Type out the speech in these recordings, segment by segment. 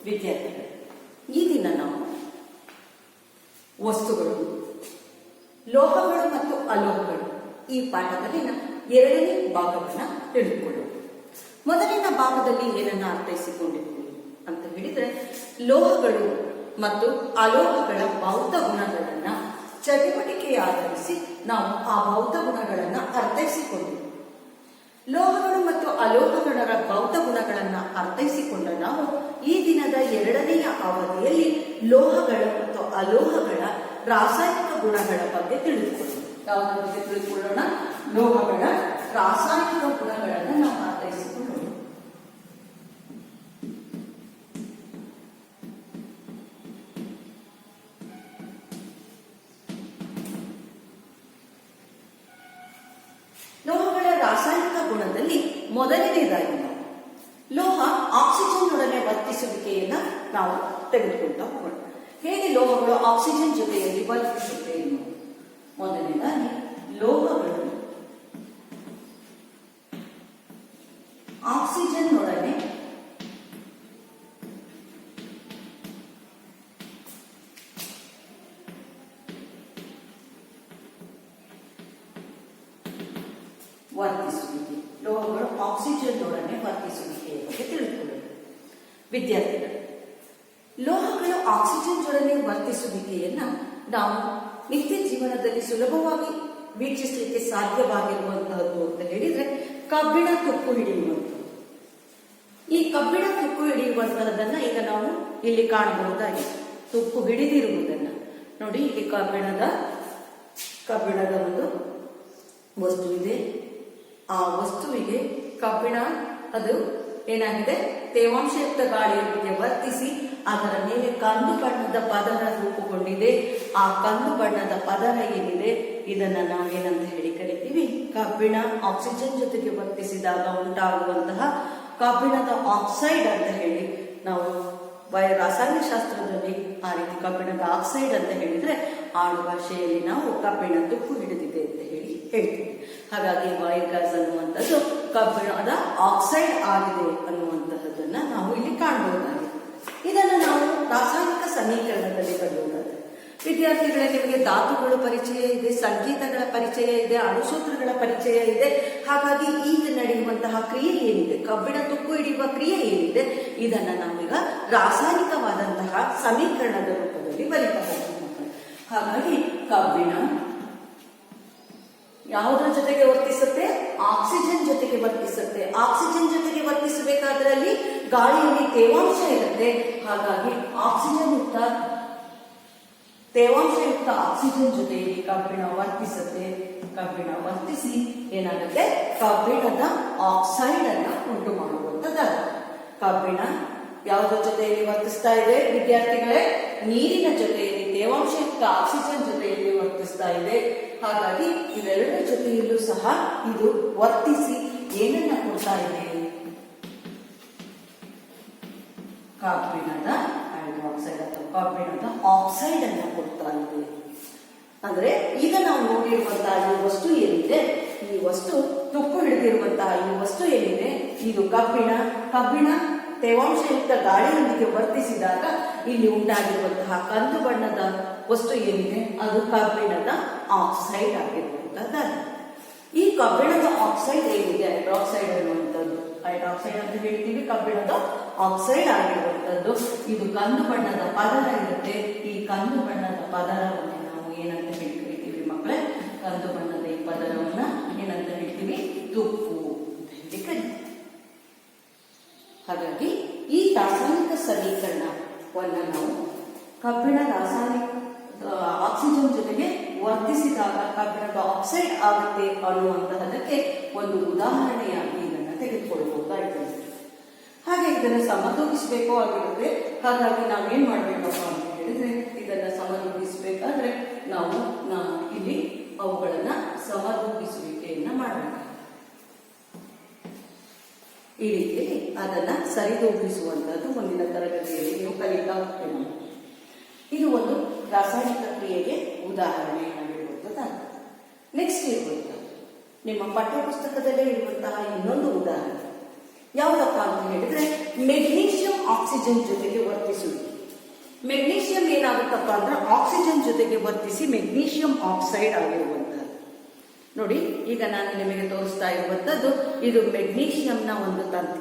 ವಿದ್ಯಾರ್ಥಿಗಳು, ಈ ದಿನ ನಾವು ವಸ್ತುಗಳು, ಲೋಹಗಳು ಮತ್ತು ಅಲೋಹಗಳು ಈ ಪಾಠದಲ್ಲಿನ ಎರಡನೇ ಭಾಗವನ್ನು ತಿಳಿದುಕೊಳ್ಳೋಣ. ಮೊದಲಿನ ಭಾಗದಲ್ಲಿ ಏನನ್ನ ಅರ್ಥೈಸಿಕೊಂಡಿದ್ದೀವಿ ಅಂತ ಹೇಳಿದ್ರೆ, ಲೋಹಗಳು ಮತ್ತು ಅಲೋಹಗಳ ಭೌತ ಗುಣಗಳನ್ನ ಚಟುವಟಿಕೆಯ ಆಧರಿಸಿ ನಾವು ಆ ಭೌತ ಗುಣಗಳನ್ನ ಅರ್ಥೈಸಿಕೊಂಡಿದ್ದೀವಿ. ಲೋಹಗಳು ಮತ್ತು ಅಲೋಹಗಳ ಭೌತ ಗುಣಗಳನ್ನ ಅರ್ಥೈಸಿಕೊಂಡ ನಾವು ಈ ದಿನದ ಎರಡನೆಯ ಅವಧಿಯಲ್ಲಿ ಲೋಹಗಳು ಮತ್ತು ಅಲೋಹಗಳ ರಾಸಾಯನಿಕ ಗುಣಗಳ ಬಗ್ಗೆ ತಿಳಿದುಕೊಳ್ಳೋಣ. ಯಾವುದರ ಬಗ್ಗೆ ತಿಳಿದುಕೊಳ್ಳೋಣ? ಲೋಹಗಳ ರಾಸಾಯನಿಕ ಗುಣಗಳನ್ನು ನಾವು ಅರ್ಥೈಸಿಕೊಳ್ಳೋಣ. ಲೋಹಗಳ ರಾಸಾಯನಿಕ ಗುಣದಲ್ಲಿ ಮೊದಲನೇದಾಗಿ ನಾವು ಲೋಹ ಆಕ್ಸಿಜನ್ನೊಡನೆ ವರ್ತಿಸುವಿಕೆಯನ್ನ ನಾವು ತೆಗೆದುಕೊಳ್ತಾ ಹೋಗೋಣ. ಹೇಗೆ ಲೋಹಗಳು ಆಕ್ಸಿಜನ್ ಜೊತೆಯಲ್ಲಿ ವರ್ತಿಸುತ್ತೆ ಎನ್ನುವುದು. ಮೊದಲನೇದಾಗಿ ಲೋಹಗಳು ಆಕ್ಸಿಜನ್ನೊಡನೆ ವರ್ತಿಸುವಿಕೆ, ಲೋಹಗಳು ಆಕ್ಸಿಜನ್ನೊಡನೆ ವರ್ತಿಸುವಿಕೆಯ ಬಗ್ಗೆ ತಿಳಿದುಕೊಳ್ಳೋಣ. ವಿದ್ಯಾರ್ಥಿಗಳು, ಲೋಹಗಳು ಆಕ್ಸಿಜನ್ ಜೊಡನೆ ವರ್ತಿಸುವಿಕೆಯನ್ನ ನಾವು ನಿತ್ಯ ಜೀವನದಲ್ಲಿ ಸುಲಭವಾಗಿ ವೀಕ್ಷಿಸಲಿಕ್ಕೆ ಸಾಧ್ಯವಾಗಿರುವಂತಹದ್ದು ಅಂತ ಹೇಳಿದ್ರೆ ಕಬ್ಬಿಣ ತುಕ್ಕು ಹಿಡಿಯುವಂಥದ್ದು. ಈ ಕಬ್ಬಿಣ ತುಕ್ಕು ಹಿಡಿಯುವಂತಹದನ್ನ ಈಗ ನಾವು ಇಲ್ಲಿ ಕಾಣಬಹುದಾಗಿದೆ. ತುಕ್ಕು ಹಿಡಿದಿರುವುದನ್ನ ನೋಡಿ, ಇಲ್ಲಿ ಕಬ್ಬಿಣದ ಒಂದು ವಸ್ತು ಇದೆ. ಆ ವಸ್ತುವಿಗೆ ಕಬ್ಬಿಣ ಅದು ಏನಾಗಿದೆ, ತೇವಾಂಶಯುಕ್ತ ಗಾಳಿಯೊಂದಿಗೆ ವರ್ತಿಸಿ ಅದರ ಮೇಲೆ ಕಂದು ಬಣ್ಣದ ಪದರ ರೂಪುಗೊಂಡಿದೆ. ಆ ಕಂದು ಬಣ್ಣದ ಪದರ ಏನಿದೆ ಇದನ್ನ ನಾವು ಏನಂತ ಹೇಳಿ ಕರಿತೀವಿ? ಕಬ್ಬಿಣ ಆಕ್ಸಿಜನ್ ಜೊತೆಗೆ ವರ್ತಿಸಿದಾಗ ಉಂಟಾಗುವಂತಹ ಕಬ್ಬಿಣದ ಆಕ್ಸೈಡ್ ಅಂತ ಹೇಳಿ ನಾವು ರಾಸಾಯನಿಕ ಶಾಸ್ತ್ರದಲ್ಲಿ ಆ ರೀತಿ ಕಬ್ಬಿಣದ ಆಕ್ಸೈಡ್ ಅಂತ ಹೇಳಿದ್ರೆ ಆಡು ಭಾಷೆಯಲ್ಲಿ ನಾವು ಕಬ್ಬಿಣ ತುಕ್ಕು ಹಿಡಿದಿದೆ ಅಂತ ಹೇಳಿ ಹೇಳ್ತೀವಿ. ಹಾಗಾಗಿ ಬಯೋಗ್ಯಾಸ್ ಅನ್ನುವಂಥದ್ದು ಕಬ್ಬಿಣದ ಆಕ್ಸೈಡ್ ಆಗಿದೆ ಅನ್ನುವಂತಹದನ್ನ ನಾವು ಇಲ್ಲಿ ಕಾಣಬಹುದಾಗಿದೆ. ಇದನ್ನು ನಾವು ರಾಸಾಯನಿಕ ಸಮೀಕರಣದಲ್ಲಿ ಬರೆಯುವುದಾದರೆ, ವಿದ್ಯಾರ್ಥಿಗಳೇ, ನಿಮಗೆ ಧಾತುಗಳ ಪರಿಚಯ ಇದೆ, ಸಂಕೇತಗಳ ಪರಿಚಯ ಇದೆ, ಅಣುಸೂತ್ರಗಳ ಪರಿಚಯ ಇದೆ. ಹಾಗಾಗಿ ಈಗ ನಡೆಯುವಂತಹ ಕ್ರಿಯೆ ಏನಿದೆ, ಕಬ್ಬಿಣ ತುಕ್ಕು ಹಿಡಿಯುವ ಕ್ರಿಯೆ ಏನಿದೆ, ಇದನ್ನ ನಾವೀಗ ರಾಸಾಯನಿಕವಾದಂತಹ ಸಮೀಕರಣದ ರೂಪದಲ್ಲಿ ಬರೀತಾ ಹೋಗ್ತೀವಿ. ಹಾಗಾಗಿ ಕಬ್ಬಿಣ ಯಾವುದರ ಜೊತೆಗೆ ವರ್ತಿಸುತ್ತೆ? ಆಕ್ಸಿಜನ್ ಜೊತೆಗೆ ವರ್ತಿಸುತ್ತೆ. ಆಕ್ಸಿಜನ್ ಜೊತೆಗೆ ವರ್ತಿಸಬೇಕಾದ್ರೆ ಅಲ್ಲಿ ಗಾಳಿಯಲ್ಲಿ ತೇವಾಂಶ ಇರುತ್ತೆ. ಹಾಗಾಗಿ ತೇವಾಂಶಯುಕ್ತ ಆಕ್ಸಿಜನ್ ಜೊತೆಯಲ್ಲಿ ಕಬ್ಬಿಣ ವರ್ತಿಸುತ್ತೆ. ಕಬ್ಬಿಣ ವರ್ತಿಸಿ ಏನಾಗುತ್ತೆ? ಕಬ್ಬಿಣದ ಆಕ್ಸೈಡ್ ಅನ್ನ ಉಂಟು ಮಾಡುವಂತದ್ದಾಗುತ್ತೆ. ಕಬ್ಬಿಣ ಯಾವುದರ ಜೊತೆಯಲ್ಲಿ ವರ್ತಿಸ್ತಾ ಇದೆ ವಿದ್ಯಾರ್ಥಿಗಳೇ? ನೀರಿನ ಜೊತೆಯಲ್ಲಿ, ತೇವಾಂಶಯುಕ್ತ ಆಕ್ಸಿಜನ್ ಜೊತೆಯಲ್ಲಿ ವರ್ತಿಸ್ತಾ ಇದೆ. ಹಾಗಾಗಿ ಇವೆರಡರ ಜೊತೆಯಲ್ಲೂ ಸಹ ಇದು ವರ್ತಿಸಿ ಏನನ್ನ ಕೊಡ್ತಾ ಇದೆ? ಕಬ್ಬಿಣದ ಹೈಡ್ರಾಕ್ಸೈಡ್ ಅಥವಾ ಕಬ್ಬಿಣದ ಆಕ್ಸೈಡ್ ಅನ್ನ ಕೊಡ್ತಾ ಇದೆ. ಅಂದ್ರೆ ಈಗ ನಾವು ನೋಡಿರುವಂತಹ ಈ ವಸ್ತು ಏನಿದೆ, ಈ ವಸ್ತು ತುಕ್ಕು ಹಿಡಿದಿರುವಂತಹ ಈ ವಸ್ತು ಏನಿದೆ, ಇದು ಕಬ್ಬಿಣ ತೇವಾಂಶಯುಕ್ತ ಗಾಳಿಯೊಂದಿಗೆ ವರ್ತಿಸಿದಾಗ ಇಲ್ಲಿ ಉಂಟಾಗಿರುವಂತಹ ಕಂದು ಬಣ್ಣದ ವಸ್ತು ಏನಿದೆ ಅದು ಕಬ್ಬಿಣದ ಆಕ್ಸೈಡ್ ಆಗಿರುವಂತಹದ್ದಾಗಿದೆ. ಈ ಕಬ್ಬಿಣದ ಆಕ್ಸೈಡ್ ಏನಿದೆ, ಹೈಡ್ರಾಕ್ಸೈಡ್ ಅನ್ನುವಂಥದ್ದು, ಹೈಡ್ರಾಕ್ಸೈಡ್ ಅಂತ ಹೇಳ್ತೀವಿ, ಕಬ್ಬಿಣದ ಆಕ್ಸೈಡ್ ಆಗಿರುವಂತದ್ದು. ಇದು ಕಂದು ಬಣ್ಣದ ಪದರ ಇರುತ್ತೆ. ಈ ಕಂದು ಬಣ್ಣದ ಪದರವನ್ನು ನಾವು ಏನಂತ ಹೇಳ್ತೀವಿ ಮಕ್ಕಳೇ? ಕಂದು ಬಣ್ಣದ ಈ ಪದರವನ್ನ ಏನಂತ ಹೇಳ್ತೀವಿ? ತುಕ್ಕು ಅಂತ ಹೇಳಿ ಕರೀತೀವಿ. ಹಾಗಾಗಿ ಈ ರಾಸಾಯನಿಕ ಸಮೀಕರಣವನ್ನ ನಾವು ಕಬ್ಬಿಣ ರಾಸಾಯನಿಕ ಆಕ್ಸಿಜನ್ ಜೊತೆಗೆ ವರ್ತಿಸಿದಾಗ ಕಬ್ಬಿಣದ ಆಕ್ಸೈಡ್ ಆಗುತ್ತೆ ಅನ್ನುವಂತಹದಕ್ಕೆ ಒಂದು ಉದಾಹರಣೆಯಾಗಿ ಇದನ್ನ ತೆಗೆದುಕೊಳ್ಳಬಹುದಾಗಿದೆ. ಹಾಗೆ ಇದನ್ನು ಸಮತೋಲಿಸಬೇಕು ಆಗಿರುತ್ತೆ. ಹಾಗಾಗಿ ನಾವೇನ್ ಮಾಡ್ಬೇಕಪ್ಪ ಅಂತ ಹೇಳಿದ್ರೆ, ಇದನ್ನ ಸಮತೋಲಿಸಬೇಕಾದ್ರೆ ನಾವು ಇಲ್ಲಿ ಅವುಗಳನ್ನ ಸಮತೋಲಿಸುವಿಕೆಯನ್ನ ಮಾಡಬೇಕು. ಈ ರೀತಿಯಲ್ಲಿ ಅದನ್ನ ಸರಿದೂಗಿಸುವಂತದ್ದು ಮುಂದಿನ ತರಗತಿಯಲ್ಲಿ ನೀವು ಕಲಿತಾ ಹೋಗ್ತೇವೆ. ಇದು ಒಂದು ರಾಸಾಯನಿಕ ಕ್ರಿಯೆಗೆ ಉದಾಹರಣೆಯಾಗಿರುವಂತದ್ದಾಗಿದೆ. ನೆಕ್ಸ್ಟ್ ಇರುವಂತಹ ನಿಮ್ಮ ಪಠ್ಯ ಪುಸ್ತಕದಲ್ಲೇ ಇರುವಂತಹ ಇನ್ನೊಂದು ಉದಾಹರಣೆ ಯಾವುದಪ್ಪ ಅಂತ ಹೇಳಿದ್ರೆ ಮೆಗ್ನೀಷಿಯಂ ಆಕ್ಸಿಜನ್ ಜೊತೆಗೆ ವರ್ತಿಸುವಿಕೆ. ಮೆಗ್ನೀಷಿಯಂ ಏನಾಗುತ್ತಪ್ಪ ಅಂದ್ರೆ ಆಕ್ಸಿಜನ್ ಜೊತೆಗೆ ವರ್ತಿಸಿ ಮೆಗ್ನೀಷಿಯಂ ಆಕ್ಸೈಡ್ ಆಗಿರುವಂತಹದ್ದು. ನೋಡಿ, ಈಗ ನಾನು ನಿಮಗೆ ತೋರಿಸ್ತಾ ಇರುವಂತದ್ದು ಇದು ಮೆಗ್ನೀಷಿಯಂನ ಒಂದು ತಂತು.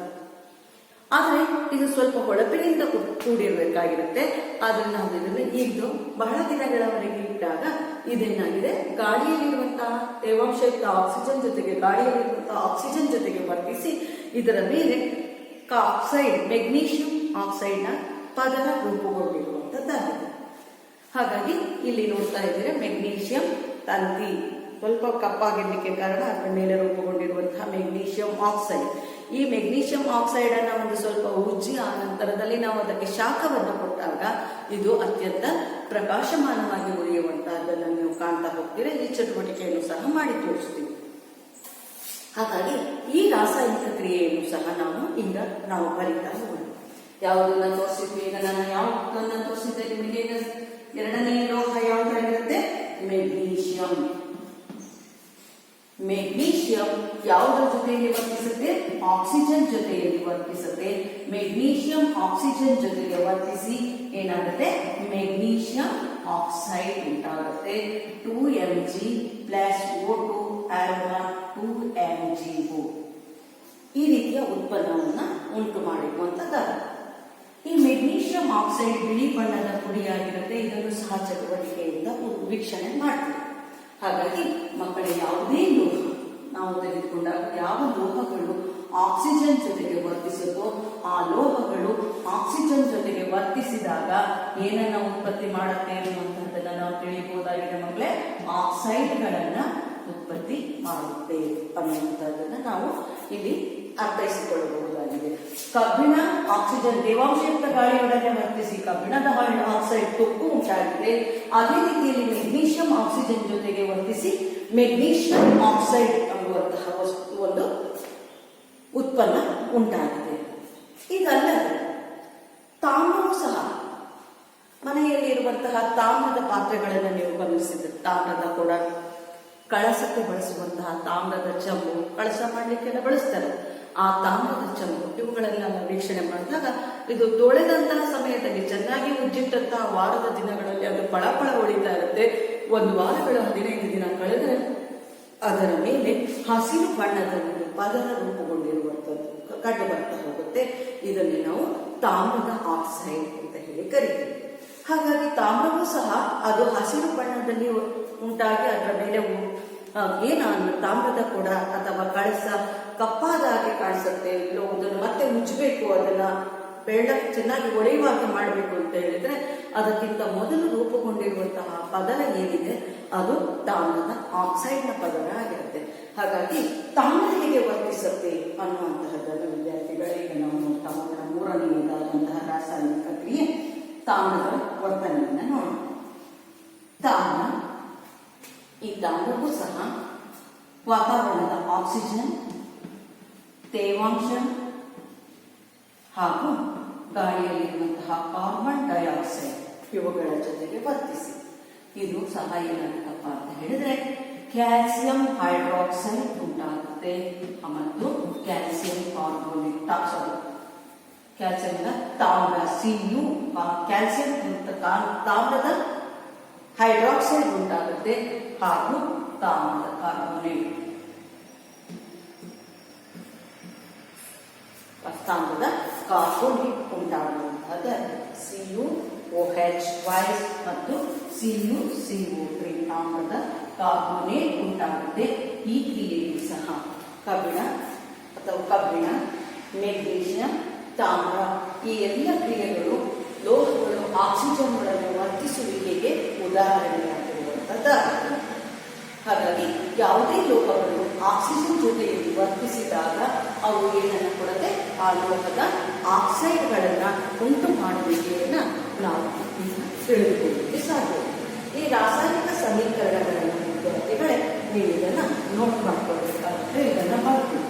ಆದರೆ ಇದು ಸ್ವಲ್ಪ ಹೊಳಪಿನಿಂದ ಕೂಡಿರಬೇಕಾಗಿರುತ್ತೆ. ಆದ್ರೆ ನಾವು ಇದನ್ನು ಈಗ ಬಹಳ ದಿನಗಳವರೆಗೆ ಇಟ್ಟಾಗ ಇದೇನಾಗಿದೆ, ಗಾಳಿಯಲ್ಲಿರುವಂತಹ ತೇವಾಂಶಯುಕ್ತ ಆಕ್ಸಿಜನ್ ಜೊತೆಗೆ ಗಾಳಿಯಲ್ಲಿರುವಂತಹ ಆಕ್ಸಿಜನ್ ಜೊತೆಗೆ ವರ್ತಿಸಿ ಇದರ ಮೇಲೆ ಆಕ್ಸೈಡ್ ಮೆಗ್ನೀಷಿಯಂ ಆಕ್ಸೈಡ್ನ ಪದರ ರೂಪುಗೊಂಡಿರುವಂತದ್ದಾಗಿದೆ. ಹಾಗಾಗಿ ಇಲ್ಲಿ ನೋಡ್ತಾ ಇದ್ದೀರಾ ಮೆಗ್ನೀಷಿಯಂ ತಂತಿ ಸ್ವಲ್ಪ ಕಪ್ಪಾಗಿರ್ಲಿಕ್ಕೆ ಕಾರಣ ಅದರ ಮೇಲೆ ರೂಪುಗೊಂಡಿರುವಂತಹ ಮೆಗ್ನೀಷಿಯಂ ಆಕ್ಸೈಡ್. ಈ ಮೆಗ್ನೀಷಿಯಂ ಆಕ್ಸೈಡ್ ಅನ್ನ ಒಂದು ಸ್ವಲ್ಪ ಉಜ್ಜಿ ಆ ನಂತರದಲ್ಲಿ ನಾವು ಅದಕ್ಕೆ ಶಾಖವನ್ನು ಕೊಟ್ಟಾಗ ಇದು ಅತ್ಯಂತ ಪ್ರಕಾಶಮಾನವಾಗಿ ಉರಿಯುವಂತಹದ್ದನ್ನು ನೀವು ಕಾಣ್ತಾ ಹೋಗ್ತೀರಾ. ಈ ಚಟುವಟಿಕೆಯನ್ನು ಸಹ ಮಾಡಿ ತೋರಿಸ್ತೀವಿ. ಹಾಗಾಗಿ ಈ ರಾಸಾಯನಿಕ ಕ್ರಿಯೆಯನ್ನು ಸಹ ನಾವು ಬರೀತಾ ಹೋಗೋಣ. ಯಾವುದನ್ನ ತೋರಿಸಿದ್ವಿ, ಈಗ ನಾನು ಯಾವುದನ್ನ ತೋರಿಸಿದ್ದೆ ನಿಮಗೆ. ಈಗ ಎರಡನೇ ಲೋಹ ಯಾವುದಾಗಿರುತ್ತೆ, ಮೆಗ್ನೀಷಿಯಂ. ಮೆಗ್ನೀಷಿಯಂ ಯಾವುದರ ಜೊತೆಯಲ್ಲಿ ವರ್ತಿಸುತ್ತೆ, ಆಕ್ಸಿಜನ್ ಜೊತೆಯಲ್ಲಿ ವರ್ತಿಸುತ್ತೆ. ಮೆಗ್ನೀಷಿಯಂ ಆಕ್ಸಿಜನ್ ಜೊತೆಗೆ ವರ್ತಿಸಿ ಏನಾಗುತ್ತೆ, ಮೆಗ್ನೀಷಿಯಂ ಆಕ್ಸೈಡ್ ಉಂಟಾಗುತ್ತೆ. 2Mg + O2 2MgO ಈ ರೀತಿಯ ಉತ್ಪನ್ನವನ್ನ ಉಂಟು ಮಾಡಿರುವಂತದ್ದಾಗುತ್ತೆ. ಈ ಮೆಗ್ನೀಷಿಯಂ ಆಕ್ಸೈಡ್ ಬಿಳಿ ಬಣ್ಣದ ಪುಡಿಯಾಗಿರುತ್ತೆ. ಇದನ್ನು ಸಹ ಚಟುವಟಿಕೆಯಿಂದ ವೀಕ್ಷಣೆ ಮಾಡ್ತೀವಿ. ಹಾಗಾಗಿ ಮಕ್ಕಳ ಯಾವುದೇ ಲೋಹ ನಾವು ತೆಗೆದುಕೊಂಡಾಗ ಯಾವ ಲೋಹಗಳು ಆಕ್ಸಿಜನ್ ಜೊತೆಗೆ ವರ್ತಿಸುತ್ತೋ ಆ ಲೋಹಗಳು ಆಕ್ಸಿಜನ್ ಜೊತೆಗೆ ವರ್ತಿಸಿದಾಗ ಏನನ್ನ ಉತ್ಪತ್ತಿ ಮಾಡುತ್ತೆ ಅನ್ನುವಂಥದ್ದನ್ನ ನಾವು ತಿಳಿಯಬಹುದಾಗಿದೆ ಮಕ್ಕಳೇ. ಆಕ್ಸೈಡ್ಗಳನ್ನ ಉತ್ಪತ್ತಿ ಮಾಡುತ್ತೆ ಅನ್ನುವಂಥದ್ದನ್ನ ನಾವು ಇಲ್ಲಿ ಅರ್ಥೈಸಿಕೊಳ್ಳಬಹುದಾಗಿದೆ. ಕಬ್ಬಿಣ ಆಕ್ಸಿಜನ್ ತೇವಾಂಶಯುಕ್ತ ಗಾಳಿಯೊಡನೆ ವರ್ತಿಸಿ ಕಬ್ಬಿಣದ ಆಕ್ಸೈಡ್ ತುಕ್ಕು ಉಂಟಾಗಿದೆ. ಅದೇ ರೀತಿಯಲ್ಲಿ ಮೆಗ್ನೀಷಿಯಂ ಆಕ್ಸಿಜನ್ ಜೊತೆಗೆ ವರ್ತಿಸಿ ಮೆಗ್ನೀಷಿಯಂ ಆಕ್ಸೈಡ್ ಅನ್ನುವಂತಹ ಒಂದು ಉತ್ಪನ್ನ ಉಂಟಾಗಿದೆ. ಇದಲ್ಲದೆ ತಾಮ್ರವು ಸಹ ಮನೆಯಲ್ಲಿ ಇರುವಂತಹ ತಾಮ್ರದ ಪಾತ್ರೆಗಳನ್ನು ನೀವು ಗಮನಿಸಿದ್ರೆ, ತಾಮ್ರದ ಕೊಡ, ಕಳಸಕ್ಕೆ ಬಳಸುವಂತಹ ತಾಮ್ರದ ಚಂಬು, ಕಳಸ ಮಾಡಲಿಕ್ಕೆಲ್ಲ ಬಳಸ್ತಾರೆ. ಆ ತಾಮ್ರದ ಚಂಬು ಇವುಗಳೆಲ್ಲ ವೀಕ್ಷಣೆ ಮಾಡಿದಾಗ ಇದು ತೊಳೆದಂತಹ ಸಮಯದಲ್ಲಿ ಚೆನ್ನಾಗಿ ಉಜ್ಜಿಟ್ಟಂತಹ ವಾರದ ದಿನಗಳಲ್ಲಿ ಅದು ಪಳಪಳ ಹೊಳಿತಾ ಇರುತ್ತೆ. 1 ವಾರಗಳ 15 ದಿನ ಕಳೆದರೆ ಅದರ ಮೇಲೆ ಹಸಿರು ಬಣ್ಣದ ಪದರ ರೂಪುಗೊಂಡಿರುವಂತದ್ದು ಕಂಡು ಬರ್ತಾ ಹೋಗುತ್ತೆ. ಇದನ್ನು ನಾವು ತಾಮ್ರದ ಆಕ್ಸೈಡ್ ಅಂತ ಹೇಳಿ ಕರಿತೀವಿ. ಹಾಗಾಗಿ ತಾಮ್ರವೂ ಸಹ ಅದು ಹಸಿರು ಬಣ್ಣದಲ್ಲಿ ಉಂಟಾಗಿ ಅದರ ಮೇಲೆ ತಾಮ್ರದ ಕೊಡ ಅಥವಾ ಕಳಸ ಕಪ್ಪಾದ ಹಾಗೆ ಕಾಣಿಸುತ್ತೆ. ಅದನ್ನು ಮತ್ತೆ ಮುಚ್ಚಬೇಕು, ಅದನ್ನ ಬೆಳ್ಳಕ್ಕೆ ಚೆನ್ನಾಗಿ ಹೊಳೆಯುವಾಗ ಮಾಡಬೇಕು ಅಂತ ಹೇಳಿದ್ರೆ ಅದಕ್ಕಿಂತ ಮೊದಲು ರೂಪುಗೊಂಡಿರುವಂತಹ ಪದರ ಏನಿದೆ ಅದು ತಾಮ್ರದ ಆಕ್ಸೈಡ್ನ ಪದರ ಆಗಿರುತ್ತೆ. ಹಾಗಾಗಿ ತಾಮ್ರ ಹೇಗೆ ವರ್ತಿಸುತ್ತೆ ಅನ್ನುವಂತಹದ್ದನ್ನು ವಿದ್ಯಾರ್ಥಿಗಳಿಗೆ ನಾವು ನೋಡ್ತಾ ಹೋಗೋಣ. 3ನೇದಾದಂತಹ ರಾಸಾಯನಿಕ ಕ್ರಿಯೆ ತಾಮ್ರದ ವರ್ತನೆಯನ್ನು ನೋಡೋಣ. ತಾಮ್ರ, ಈ ತಾಮ್ರವೂ ಸಹ ವಾತಾವರಣದ ಆಕ್ಸಿಜನ್, ತೇವಾಂಶ ಹಾಗೂ ಗಾಳಿಯಲ್ಲಿರುವಂತಹ ಕಾರ್ಬನ್ ಡೈಆಕ್ಸೈಡ್ ಇವುಗಳ ಜೊತೆಗೆ ವರ್ತಿಸಿ ಇದು ಸಹ ಏನಾಗುತ್ತಪ್ಪ ಅಂತ ಹೇಳಿದ್ರೆ ಕ್ಯಾಲ್ಸಿಯಂ ಹೈಡ್ರಾಕ್ಸೈಡ್ ಉಂಟಾಗುತ್ತೆ ಮತ್ತು ಕ್ಯಾಲ್ಸಿಯಂ ಕಾರ್ಬೋನೇಟ್ ಕ್ಯಾಲ್ಸಿಯಂನ ತಾಮ್ರ Cu ಕ್ಯಾಲ್ಸಿಯಂ ತಾಮ್ರದ ಹೈಡ್ರಾಕ್ಸೈಡ್ ಉಂಟಾಗುತ್ತೆ ಹಾಗೂ ತಾಮ್ರದ ಕಾರ್ಬೋನೇಟ್ ತಾಮ್ರದ ಕಾರ್ಬೋನೇಟ್ ಉಂಟಾಗುವಂತಹದ್ದು CuOH ಮತ್ತು CuCO3 ತಾಮ್ರದ ಕಾರ್ಬೋನೇಟ್ ಉಂಟಾಗುತ್ತೆ. ಈ ಕ್ರಿಯೆಯು ಸಹ ಕಬ್ಬಿಣ, ಮೆಗ್ನೀಷಿಯಂ, ತಾಮ್ರ ಈ ಎಲ್ಲ ಕ್ರಿಯೆಗಳು ಲೋಹಗಳು ಆಕ್ಸಿಜನ್ ಒಳಗೆ ವರ್ತಿಸುವಿಕೆಗೆ ಉದಾಹರಣೆಯಾಗಿರುವಂತದ್ದಾಗಿದೆ. ಹಾಗಾಗಿ ಯಾವುದೇ ಲೋಹಗಳು ಆಕ್ಸಿಜನ್ ಜೊತೆಯಲ್ಲಿ ವರ್ತಿಸಿದಾಗ ಅವು ಏನನ್ನ ಕೊಡುತ್ತೆ, ಆ ಲೋಹದ ಆಕ್ಸೈಡ್ಗಳನ್ನ ಉಂಟು ಮಾಡುವಿಕೆಯನ್ನ ನಾವು ತಿಳಿದುಕೊಳ್ಳಲಿಕ್ಕೆ ಸಾಧ್ಯ. ಈ ರಾಸಾಯನಿಕ ಸಮೀಕರಣಗಳನ್ನು ವಿದ್ಯಾರ್ಥಿಗಳೇ ನೀವು ಇದನ್ನ ನೋಟ್ ಮಾಡ್ಕೊಳ್ಬೇಕಾದ್ರೆ ಇದನ್ನ ಮಾಡ್ತೀವಿ.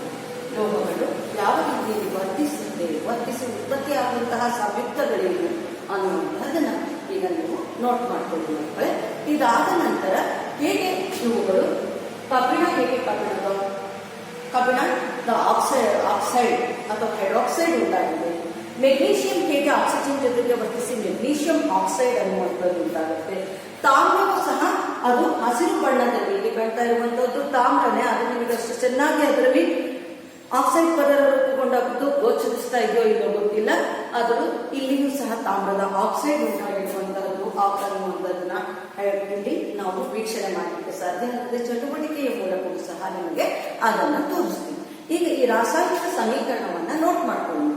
ಲೋಹಗಳು ಯಾವ ರೀತಿಯಲ್ಲಿ ವರ್ತಿಸಿ ಉತ್ಪತ್ತಿಯಾಗುವಂತಹ ಸಂಯುಕ್ತಗಳೇನು ಅನ್ನುವಂತಹದನ್ನ ಈಗ ನೀವು ನೋಟ್ ಮಾಡ್ಕೊಳ್ಳಿ ಮಕ್ಕಳೇ. ಇದಾದ ನಂತರ ಹೇಗೆ ಇವುಗಳು ಕಬ್ಬಿಣದ ಆಕ್ಸೈಡ್ ಅಥವಾ ಹೈಡ್ರಾಕ್ಸೈಡ್ ಉಂಟಾಗಿದೆ. ಮೆಗ್ನೀಷಿಯಂ ಹೇಗೆ ಆಕ್ಸಿಜನ್ ಜೊತೆಗೆ ವರ್ತಿಸಿ ಮೆಗ್ನೀಷಿಯಂ ಆಕ್ಸೈಡ್ ಅನ್ನುವಂಥದ್ದು ಉಂಟಾಗುತ್ತೆ. ತಾಮ್ರವೂ ಸಹ ಅದು ಹಸಿರು ಬಣ್ಣದಲ್ಲಿ ಇಲ್ಲಿ ಕಾಣ್ತಾ ಇರುವಂತದ್ದು ತಾಮ್ರನೇ, ಅದು ನಿಮಗೆ ಅಷ್ಟು ಚೆನ್ನಾಗಿ ಅದರಲ್ಲಿ ಆಕ್ಸೈಡ್ ಪದರ ರೂಪುಗೊಂಡಾಗುವುದು ಗೋಚರಿಸ್ತಾ ಇದೆಯೋ ಇಲ್ಲೋ ಗೊತ್ತಿಲ್ಲ. ಆದರೂ ಇಲ್ಲಿಯೂ ಸಹ ತಾಮ್ರದ ಆಕ್ಸೈಡ್ ಉಂಟಾಗಿರುವಂತಹದ್ದು ಅನ್ನುವಂಥದ್ದನ್ನ ಇಲ್ಲಿ ನಾವು ವೀಕ್ಷಣೆ ಮಾಡಲಿಕ್ಕೆ ಸಾಧ್ಯ. ಅದರ ಚಟುವಟಿಕೆಯ ಮೂಲಕವೂ ಸಹ ನಿಮಗೆ ಅದನ್ನ ತೋರಿಸ್ತೀವಿ. ಈಗ ಈ ರಾಸಾಯನಿಕ ಸಮೀಕರಣವನ್ನ ನೋಟ್ ಮಾಡ್ಕೊಳ್ಳಿ.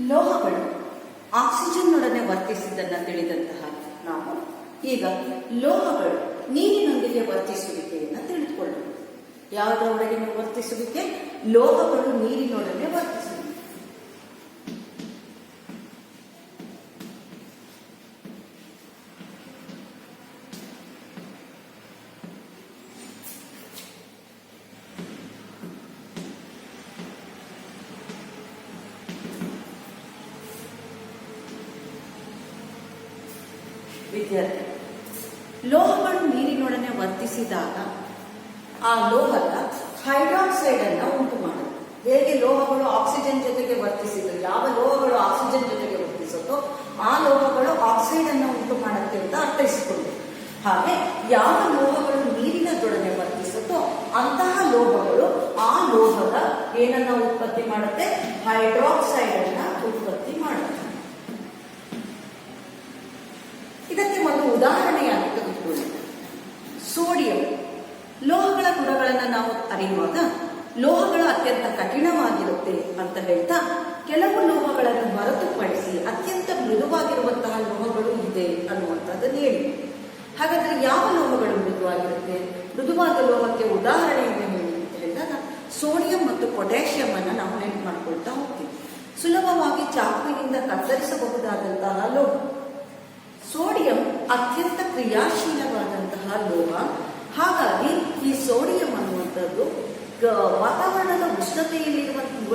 ಲೋಹಗಳು ಆಕ್ಸಿಜನ್ನೊಡನೆ ವರ್ತಿಸಿದ್ದನ್ನು ತಿಳಿದಂತಹ ನಾವು ಈಗ ಲೋಹಗಳು ನೀರಿನೊಂದಿಗೆ ವರ್ತಿಸುವಿಕೆಯನ್ನು ತಿಳಿದುಕೊಳ್ಳೋಣ. ಯಾವುದರೊಳಗೆ ವರ್ತಿಸುವಿಕೆ? ಲೋಹಗಳು ನೀರಿನೊಡನೆ ವರ್ತಿಸುವಿಕೆ. ವಿದ್ಯಾರ್ಥಿ, ಲೋಹಗಳು ನೀರಿನೊಡನೆ ವರ್ತಿಸಿದಾಗ ಆ ಲೋಹದ ಹೈಡ್ರಾಕ್ಸೈಡ್ ಅನ್ನ ಉಂಟು ಮಾಡುತ್ತೆ. ಹೇಗೆ ಲೋಹಗಳು ಆಕ್ಸಿಜನ್ ಜೊತೆಗೆ ವರ್ತಿಸಿದ್ರು, ಯಾವ ಲೋಹಗಳು ಆಕ್ಸಿಜನ್ ಜೊತೆಗೆ ವರ್ತಿಸುತ್ತೋ ಆ ಲೋಹಗಳು ಆಕ್ಸೈಡ್ ಅನ್ನು ಉಂಟು ಮಾಡುತ್ತೆ ಅಂತ ಅರ್ಥೈಸಿಕೊಂಡು, ಹಾಗೆ ಯಾವ ಲೋಹಗಳು ನೀರಿನದೊಡನೆ ವರ್ತಿಸುತ್ತೋ ಅಂತಹ ಲೋಹಗಳು ಆ ಲೋಹದ ಏನನ್ನ ಉತ್ಪತ್ತಿ ಮಾಡುತ್ತೆ? ಹೈಡ್ರಾಕ್ಸೈಡ್ ಅನ್ನ ಉತ್ಪತ್ತಿ ಮಾಡುತ್ತೆ. ಇದಕ್ಕೆ ಒಂದು ಉದಾಹರಣೆಯಾಗಿ ತೆಗೆದುಕೊಳ್ಳಿ. ಸೋಡಿಯಂ. ಲೋಹಗಳ ಗುಣಗಳನ್ನು ನಾವು ಅರಿಯುವಾಗ ಲೋಹಗಳು ಅತ್ಯಂತ ಕಠಿಣವಾಗಿರುತ್ತೆ ಅಂತ ಹೇಳ್ತಾ ಕೆಲವು ಲೋಹಗಳನ್ನು ಹೊರತುಪಡಿಸಿ ಅತ್ಯಂತ ಮೃದುವಾಗಿರುವಂತಹ ಲೋಹಗಳು ಇದೆ ಅನ್ನುವಂಥದ್ದನ್ನು ಹೇಳಿ. ಹಾಗಾದ್ರೆ ಯಾವ ಲೋಹಗಳು ಮೃದುವಾಗಿರುತ್ತೆ? ಮೃದುವಾದ ಲೋಹಕ್ಕೆ ಉದಾಹರಣೆಯನ್ನು ಹೇಳಿ ಅಂತ ಹೇಳಿದಾಗ ಸೋಡಿಯಂ ಮತ್ತು ಪೊಟ್ಯಾಷಿಯಂ ಅನ್ನು ನಾವು ನೆನಪು ಮಾಡ್ಕೊಳ್ತಾ ಹೋಗ್ತೀವಿ. ಸುಲಭವಾಗಿ ಚಾಕುವಿನಿಂದ ಕತ್ತರಿಸಬಹುದಾದಂತಹ ಲೋಹ. ಸೋಡಿಯಂ ಅತ್ಯಂತ ಕ್ರಿಯಾಶೀಲವಾದಂತಹ ಲೋಹ. ಹಾಗಾಗಿ ಈ ಸೋಡಿಯಂ ಅನ್ನುವಂಥದ್ದು ವಾತಾವರಣದ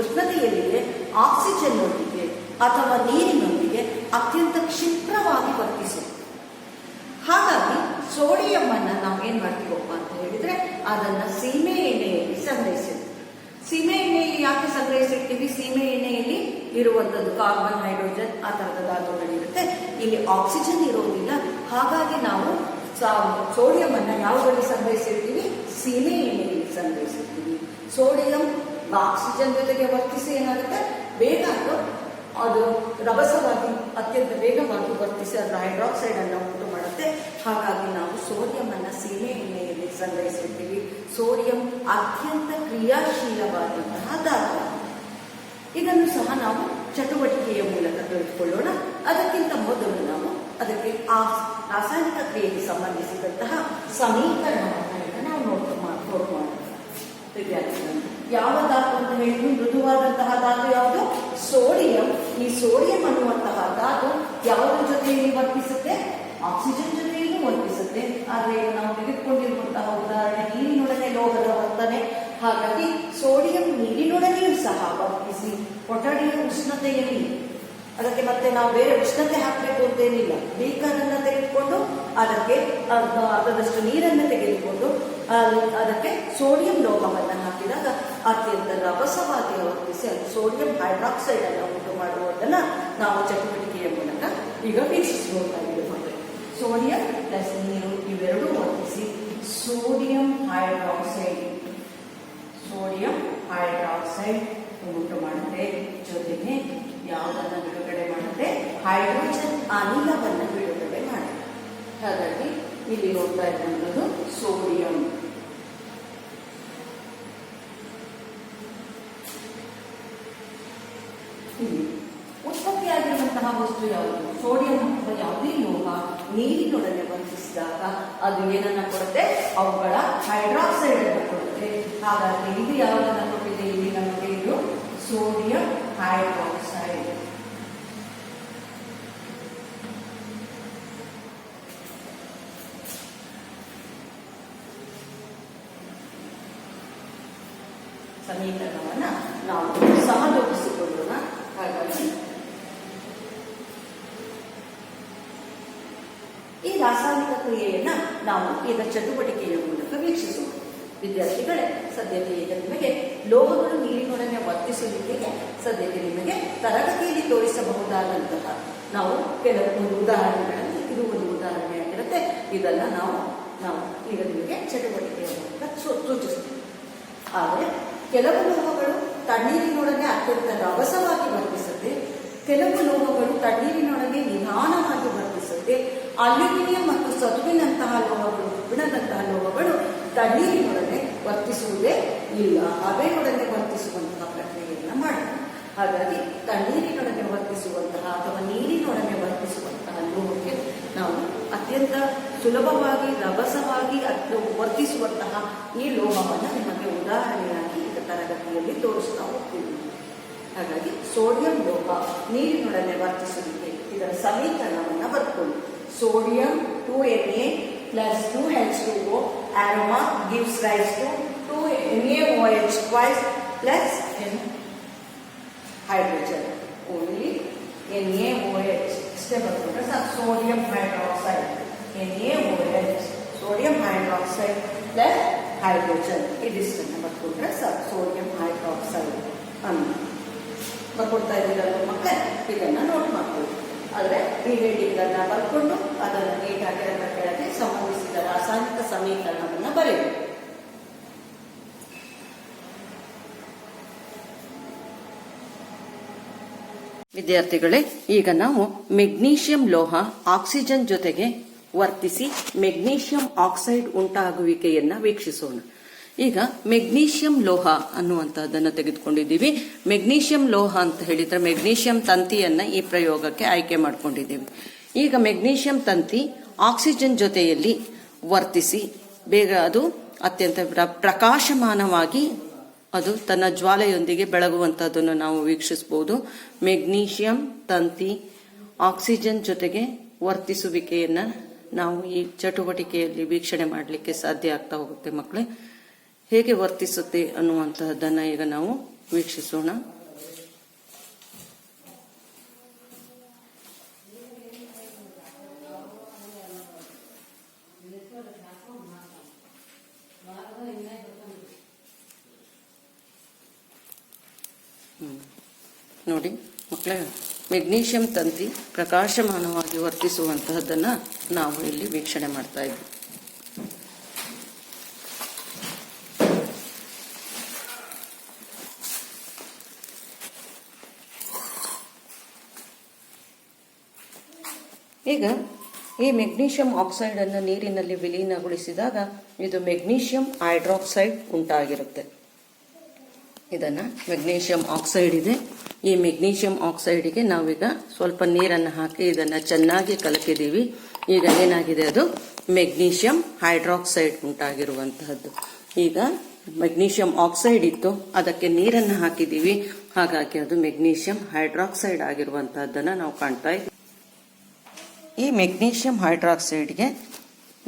ಉಷ್ಣತೆಯಲ್ಲಿಯೇ ಆಕ್ಸಿಜನ್ನೊಂದಿಗೆ ಅಥವಾ ನೀರಿನೊಂದಿಗೆ ಅತ್ಯಂತ ಕ್ಷಿಪ್ರವಾಗಿ ವರ್ತಿಸುತ್ತೆ. ಹಾಗಾಗಿ ಸೋಡಿಯಂ ಅನ್ನ ನಾವು ಏನ್ ಮಾಡ್ತೀವಪ್ಪ ಅಂತ ಹೇಳಿದ್ರೆ ಅದನ್ನ ಸೀಮೆ ಎಣ್ಣೆಯಲ್ಲಿ ಸಂಗ್ರಹಿಸಿರ್ತೀವಿ. ಸೀಮೆ ಎಣ್ಣೆಯಲ್ಲಿ ಯಾಕೆ ಸಂಗ್ರಹಿಸಿರ್ತೀವಿ? ಸೀಮೆ ಎಣ್ಣೆಯಲ್ಲಿ ಇರುವಂತದ್ದು ಕಾರ್ಬನ್, ಹೈಡ್ರೋಜನ್ ಆ ತರದ ಧಾತುಗಳಿರುತ್ತೆ. ಇಲ್ಲಿ ಆಕ್ಸಿಜನ್ ಇರೋದಿಲ್ಲ. ಹಾಗಾಗಿ ನಾವು ಸೋಡಿಯಂ ಅನ್ನ ಯಾವುದರಲ್ಲಿ ಸಂಗ್ರಹಿಸಿರ್ತೀವಿ? ಸೀಮೆ ಎಣ್ಣೆಯಲ್ಲಿ ಸಂಗ್ರಹಿಸಿರ್ತೀವಿ. ಸೋಡಿಯಂ ಆಕ್ಸಿಜನ್ ಜೊತೆಗೆ ವರ್ತಿಸಿ ಏನಾಗುತ್ತೆ? ಬೇಗ ಅದು ರಭಸವಾಗಿ ಅತ್ಯಂತ ವೇಗವಾಗಿ ವರ್ತಿಸಿ ಅದರ ಹೈಡ್ರಾಕ್ಸೈಡ್ ಅನ್ನು ಉಂಟು ಮಾಡುತ್ತೆ. ಹಾಗಾಗಿ ನಾವು ಸೋಡಿಯಂ ಅನ್ನ ಸೀಮೆ ಎಣ್ಣೆಯಲ್ಲಿ ಸಂಗ್ರಹಿಸಿರ್ತೀವಿ. ಸೋಡಿಯಂ ಅತ್ಯಂತ ಕ್ರಿಯಾಶೀಲವಾದಂತಹ ಧಾತು. ಇದನ್ನು ಸಹ ನಾವು ಚಟುವಟಿಕೆಯ ಮೂಲಕ ತಿಳಿದುಕೊಳ್ಳೋಣ. ಅದಕ್ಕಿಂತ ಮೊದಲು ನಾವು ಅದಕ್ಕೆ ಆ ರಾಸಾಯನಿಕ ಕ್ರಿಯೆಗೆ ಸಂಬಂಧಿಸಿದಂತಹ ಸಮೀಕರಣವನ್ನು ನಾವು ನೋಟ್ ಮಾಡೋಣ. ವಿದ್ಯಾರ್ಥಿಗಳು, ಯಾವ ಧಾತು ಅಂತ ಹೇಳಿದ್ರು? ಮೃದುವಾದಂತಹ ಧಾತು ಯಾವುದು? ಸೋಡಿಯಂ. ಈ ಸೋಡಿಯಂ ಅನ್ನುವಂತಹ ಧಾತು ಯಾವುದ್ರ ಜೊತೆಯಲ್ಲಿ ವರ್ತಿಸುತ್ತೆ? ಆಕ್ಸಿಜನ್ ಜೊತೆಯಲ್ಲಿ ವರ್ತಿಸುತ್ತೆ. ಆದರೆ ನಾವು ತೆಗೆದುಕೊಂಡಿರುವಂತಹ ಉದಾಹರಣೆ ನೀರಿನೊಡನೆ ಲೋಹದ ವರ್ತನೆ. ಹಾಗಾಗಿ ಸೋಡಿಯಂ ನೀರಿನೊಡನೆಯೂ ಸಹ ವರ್ತಿಸಿ ಕೊಠಡಿಯ ಉಷ್ಣತೆಯಲ್ಲಿ, ಅದಕ್ಕೆ ಮತ್ತೆ ನಾವು ಬೇರೆ ಉಷ್ಣತೆ ಹಾಕಬೇಕು ಅಂತೇನಿಲ್ಲ, ಬೀಕರ್ ಅನ್ನ ತೆಗೆದುಕೊಂಡು ಅದಕ್ಕೆ ಅದರಷ್ಟು ನೀರನ್ನು ತೆಗೆದುಕೊಂಡು ಅದಕ್ಕೆ ಸೋಡಿಯಂ ಲೋಹವನ್ನು ಹಾಕಿದಾಗ ಅತ್ಯಂತ ರಭಸವಾಗಿ ವರ್ತಿಸಿ ಅದು ಸೋಡಿಯಂ ಹೈಡ್ರಾಕ್ಸೈಡ್ ಅನ್ನು ಉಂಟು ಮಾಡುವುದನ್ನು ನಾವು ಚಟುವಟಿಕೆಯ ಮೂಲಕ ಈಗ ವೀಕ್ಷಿಸಬಹುದಾಗಿದೆ. ಸೋಡಿಯಂ ಪ್ಲಸ್ ನೀರು ಇವೆರಡೂ ವರ್ತಿಸಿ ಸೋಡಿಯಂ ಹೈಡ್ರಾಕ್ಸೈಡ್ ಉಂಟು ಮಾಡುತ್ತೆ. ಜೊತೆಗೆ ಯಾವುದನ್ನ ಬಿಡುಗಡೆ ಮಾಡುತ್ತೆ? ಹೈಡ್ರೋಜನ್ ಅನಿಲವನ್ನು ಬಿಡುಗಡೆ ಮಾಡುತ್ತೆ. ಹಾಗಾಗಿ ಇಲ್ಲಿ ನೋಡ್ತಾ ಇರುವಂತದ್ದು ಸೋಡಿಯಂ. ಇಲ್ಲಿ ಉತ್ಪತ್ತಿಯಾಗಿರುವಂತಹ ವಸ್ತು ಯಾವುದು? ಸೋಡಿಯಂ ಅಥವಾ ಯಾವುದೇ ಲೋಹ ನೀರಿನೊಡನೆ ವರ್ತಿಸಿದಾಗ ಅದು ಏನನ್ನ ಕೊಡುತ್ತೆ? ಅವುಗಳ ಹೈಡ್ರಾಕ್ಸೈಡ್ ಅನ್ನು ಕೊಡುತ್ತೆ. ಹಾಗಾಗಿ ಇದು ಯಾವುದನ್ನ ಕೊಟ್ಟಿದೆ? ಇಲ್ಲಿ ನಮಗೆ ಇದು ಸೋಡಿಯಂ ಹೈಡ್ರಾಕ್ಸೈಡ್. ಸಮೀಕರಣವನ್ನ ನಾವು ಸಹಜೋಡಿಸಿಕೊಳ್ಳೋಣ. ಹಾಗಾಗಿ ಈ ರಾಸಾಯನಿಕ ಕ್ರಿಯೆಯನ್ನ ನಾವು ಈಗ ಚಟುವಟಿಕೆಯ ಮೂಲಕ ವೀಕ್ಷಿಸೋಣ. ವಿದ್ಯಾರ್ಥಿಗಳೇ, ಸದ್ಯಕ್ಕೆ ಈಗ ನಿಮಗೆ ಲೋಹಗಳು ನೀರಿನೊಡನೆ ವರ್ತಿಸುವಿಕೆಗೆ ಸದ್ಯಕ್ಕೆ ನಿಮಗೆ ತರಗತಿಯಲ್ಲಿ ತೋರಿಸಬಹುದಾದಂತಹ ನಾವು ಕೆಲವೊಂದು ಉದಾಹರಣೆಗಳಲ್ಲಿ ಇದು ಒಂದು ಉದಾಹರಣೆಯಾಗಿರುತ್ತೆ. ಇದೆಲ್ಲ ನಾವು ಈಗ ನಿಮಗೆ ಚಟುವಟಿಕೆಯ ಮೂಲಕ ಸೂಚಿಸ್ತೀವಿ. ಆದರೆ ಕೆಲವು ಲೋಹಗಳು ತಣ್ಣೀರಿನೊಡನೆ ಅತ್ಯಂತ ರಭಸವಾಗಿ ವರ್ತಿಸುತ್ತೆ, ಕೆಲವು ಲೋಹಗಳು ತಣ್ಣೀರಿನೊಡನೆ ನಿಧಾನವಾಗಿ ವರ್ತಿಸುತ್ತೆ. ಅಲ್ಯೂಮಿನಿಯಂ ಮತ್ತು ಸತುವಿನಂತಹ ಲೋಹಗಳು, ಕಬ್ಬಿಣದಂತಹ ಲೋಹಗಳು ತಣ್ಣೀರಿನೊಡನೆ ವರ್ತಿಸುವುದೇ ಇಲ್ಲ, ಹಬೆಯೊಡನೆ ವರ್ತಿಸುವಂತಹ ಪ್ರಕ್ರಿಯೆಯನ್ನು ಮಾಡುತ್ತೆ. ಹಾಗಾಗಿ ತಣ್ಣೀರಿನೊಡನೆ ವರ್ತಿಸುವಂತಹ ಅಥವಾ ನೀರಿನೊಡನೆ ವರ್ತಿಸುವಂತಹ ಲೋಹಕ್ಕೆ ನಾವು ಅತ್ಯಂತ ಸುಲಭವಾಗಿ ರಭಸವಾಗಿ ವರ್ತಿಸುವಂತಹ ಈ ಲೋಹವನ್ನು ನಿಮಗೆ ಉದಾಹರಣೆಯಾಗಿ ಈಗ ತರಗತಿಯಲ್ಲಿ ತೋರಿಸ್ತಾ ಹೋಗ್ತೀವಿ. ಹಾಗಾಗಿ ಸೋಡಿಯಂ ಲೋಹ ನೀರಿನೊಡನೆ ವರ್ತಿಸುವಿಕೆ, ಇದರ ಸಮೀಕರಣವನ್ನು ಬರ್ಕೊಳ್ಳಿ. Sodium 2Na plus 2H2O aroma gives rise to 2NaOH twice plus N hydrogen. Only NaOH ಇಷ್ಟೇ ಬರ್ಕೊಂಡ್ರೆ ಸಾಕು. Sodium hydroxide NaOH, sodium hydroxide plus hydrogen, ಇದಿಷ್ಟನ್ನು ಬರ್ಕೊಂಡ್ರೆ ಸಾಕು. ಸೋಡಿಯಂ ಹೈಡ್ರಾಕ್ಸೈಡ್ ಅನ್ನು ಬರ್ಕೊಡ್ತಾ ಇದ್ದೀರಲ್ಲ ಮಕ್ಕಳೇ, ಇದನ್ನ ನೋಟ್ ಮಾಡ್ಕೊಳ್ಳಿ. ಆದರೆ ಈ ಹೆಡಿಂಗ್ ಅನ್ನ ಬರ್ಕೊಂಡು ಅದನ್ನು ನೀಟಾಗಿ ಅದರ ಕೆಳಗೆ ಸಂಬಂಧಿಸಿದ ರಾಸಾಯನಿಕ ಸಮೀಕರಣವನ್ನು ಬರೆಯಿರಿ. ವಿದ್ಯಾರ್ಥಿಗಳೇ, ಈಗ ನಾವು ಮೆಗ್ನೀಷಿಯಂ ಲೋಹ ಆಕ್ಸಿಜನ್ ಜೊತೆಗೆ ವರ್ತಿಸಿ ಮೆಗ್ನೀಷಿಯಂ ಆಕ್ಸೈಡ್ ಉಂಟಾಗುವಿಕೆಯನ್ನ ವೀಕ್ಷಿಸೋಣ. ಈಗ ಮೆಗ್ನೀಷಿಯಂ ಲೋಹ ಅನ್ನುವಂತಹದನ್ನು ತೆಗೆದುಕೊಂಡಿದ್ದೀವಿ. ಮೆಗ್ನೀಷಿಯಂ ಲೋಹ ಅಂತ ಹೇಳಿದ್ರೆ ಮೆಗ್ನೀಷಿಯಂ ತಂತಿಯನ್ನ ಈ ಪ್ರಯೋಗಕ್ಕೆ ಆಯ್ಕೆ ಮಾಡಿಕೊಂಡಿದ್ದೀವಿ. ಈಗ ಮೆಗ್ನೀಷಿಯಂ ತಂತಿ ಆಕ್ಸಿಜನ್ ಜೊತೆಯಲ್ಲಿ ವರ್ತಿಸಿ ಬೇಗ ಅದು ಅತ್ಯಂತ ಪ್ರಕಾಶಮಾನವಾಗಿ ಅದು ತನ್ನ ಜ್ವಾಲೆಯೊಂದಿಗೆ ಬೆಳಗುವಂತಹದನ್ನು ನಾವು ವೀಕ್ಷಿಸಬಹುದು. ಮೆಗ್ನೀಷಿಯಂ ತಂತಿ ಆಕ್ಸಿಜನ್ ಜೊತೆಗೆ ವರ್ತಿಸುವಿಕೆಯನ್ನ ನಾವು ಈ ಚಟುವಟಿಕೆಯಲ್ಲಿ ವೀಕ್ಷಣೆ ಮಾಡಲಿಕ್ಕೆ ಸಾಧ್ಯ ಆಗ್ತಾ ಹೋಗುತ್ತೆ ಮಕ್ಕಳೇ. ಹೇಗೆ ವರ್ತಿಸುತ್ತೆ ಅನ್ನುವಂತಹದ್ದನ್ನ ಈಗ ನಾವು ವೀಕ್ಷಿಸೋಣ. ನೋಡಿ ಮಕ್ಕಳೇ, ಮೆಗ್ನೀಷಿಯಂ ತಂತಿ ಪ್ರಕಾಶಮಾನವಾಗಿ ವರ್ತಿಸುವಂತಹದ್ದನ್ನ ನಾವು ಇಲ್ಲಿ ವೀಕ್ಷಣೆ ಮಾಡ್ತಾ ಇದ್ವಿ. ಈಗ ಈ ಮೆಗ್ನೀಷಿಯಂ ಆಕ್ಸೈಡ್ ಅನ್ನು ನೀರಿನಲ್ಲಿ ವಿಲೀನಗೊಳಿಸಿದಾಗ ಇದು ಮೆಗ್ನೀಷಿಯಂ ಹೈಡ್ರಾಕ್ಸೈಡ್ ಉಂಟಾಗಿರುತ್ತೆ. ಇದನ್ನ ಮೆಗ್ನೀಷಿಯಂ ಆಕ್ಸೈಡ್ ಇದೆ. ಈ ಮೆಗ್ನೀಷಿಯಂ ಆಕ್ಸೈಡ್ಗೆ ನಾವೀಗ ಸ್ವಲ್ಪ ನೀರನ್ನು ಹಾಕಿ ಇದನ್ನ ಚೆನ್ನಾಗಿ ಕಲಕಿದೀವಿ. ಈಗ ಏನಾಗಿದೆ, ಅದು ಮೆಗ್ನೀಷಿಯಂ ಹೈಡ್ರಾಕ್ಸೈಡ್ ಉಂಟಾಗಿರುವಂತಹದ್ದು. ಈಗ ಮೆಗ್ನೀಷಿಯಂ ಆಕ್ಸೈಡ್ ಇತ್ತು, ಅದಕ್ಕೆ ನೀರನ್ನು ಹಾಕಿದೀವಿ, ಹಾಗಾಗಿ ಅದು ಮೆಗ್ನೀಷಿಯಂ ಹೈಡ್ರಾಕ್ಸೈಡ್ ಆಗಿರುವಂತಹದ್ದನ್ನ ನಾವು ಕಾಣ್ತಾ ಇದ್ದೀವಿ. ಈ ಮೆಗ್ನೀಷಿಯಂ ಹೈಡ್ರಾಕ್ಸೈಡ್ಗೆ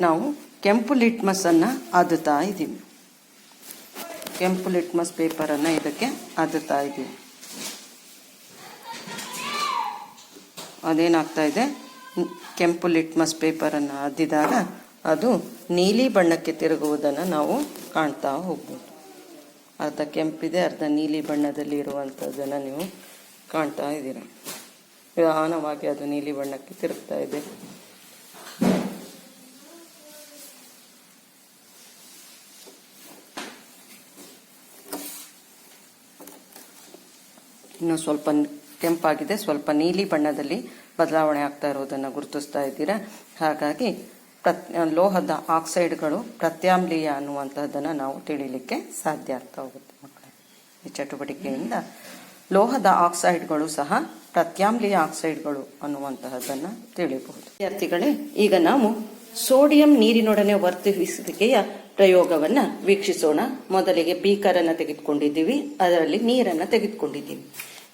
ನಾವು ಕೆಂಪು ಲಿಟ್ಮಸ್ ಅನ್ನ ಅದ್ದುತ್ತಾ ಇದ್ದೀವಿ. ಕೆಂಪು ಲಿಟ್ಮಸ್ ಪೇಪರ್ ಅನ್ನ ಇದಕ್ಕೆ ಅದ್ದುತ್ತಾ ಇದ್ದೀವಿ. ಅದೇನಾಗ್ತಾ ಇದೆ, ಕೆಂಪು ಲಿಟ್ಮಸ್ ಪೇಪರ್ ಅನ್ನು ಅದ್ದಿದಾಗ ಅದು ನೀಲಿ ಬಣ್ಣಕ್ಕೆ ತಿರುಗುವುದನ್ನು ನಾವು ಕಾಣ್ತಾ ಹೋಗ್ಬೋದು. ಅರ್ಧ ಕೆಂಪಿದೆ, ಅರ್ಧ ನೀಲಿ ಬಣ್ಣದಲ್ಲಿ ಇರುವಂಥದ್ದನ್ನು ನೀವು ಕಾಣ್ತಾ ಇದ್ದೀರ. ನಿಧಾನವಾಗಿ ಅದು ನೀಲಿ ಬಣ್ಣಕ್ಕೆ ತಿರುಗ್ತಾ ಇದೆ. ಇನ್ನು ಸ್ವಲ್ಪ ಕೆಂಪಾಗಿದೆ, ಸ್ವಲ್ಪ ನೀಲಿ ಬಣ್ಣದಲ್ಲಿ ಬದಲಾವಣೆ ಆಗ್ತಾ ಇರೋದನ್ನು ಗುರುತಿಸ್ತಾ ಇದ್ದೀರಾ. ಹಾಗಾಗಿ ಲೋಹದ ಆಕ್ಸೈಡ್ಗಳು ಪ್ರತ್ಯಾಮ್ಲೀಯ ಅನ್ನುವಂಥದ್ದನ್ನು ನಾವು ತಿಳಿಲಿಕ್ಕೆ ಸಾಧ್ಯ ಆಗ್ತಾ ಹೋಗುತ್ತೆ ಮಕ್ಕಳೇ. ಈ ಚಟುವಟಿಕೆಯಿಂದ ಲೋಹದ ಆಕ್ಸೈಡ್ಗಳು ಸಹ ಪ್ರತ್ಯಾಮ್ಲೀಯ ಆಕ್ಸೈಡ್ಗಳು ಅನ್ನುವಂತಹದ್ದನ್ನ ತಿಳಿಯಬಹುದು. ವಿದ್ಯಾರ್ಥಿಗಳೇ, ಈಗ ನಾವು ಸೋಡಿಯಂ ನೀರಿನೊಡನೆ ವರ್ತಿಸುವಿಕೆಯ ಪ್ರಯೋಗವನ್ನ ವೀಕ್ಷಿಸೋಣ. ಮೊದಲಿಗೆ ಬೀಕರ್ ಅನ್ನ ತೆಗೆದುಕೊಂಡಿದ್ದೀವಿ, ಅದರಲ್ಲಿ ನೀರನ್ನ ತೆಗೆದುಕೊಂಡಿದ್ದೀವಿ.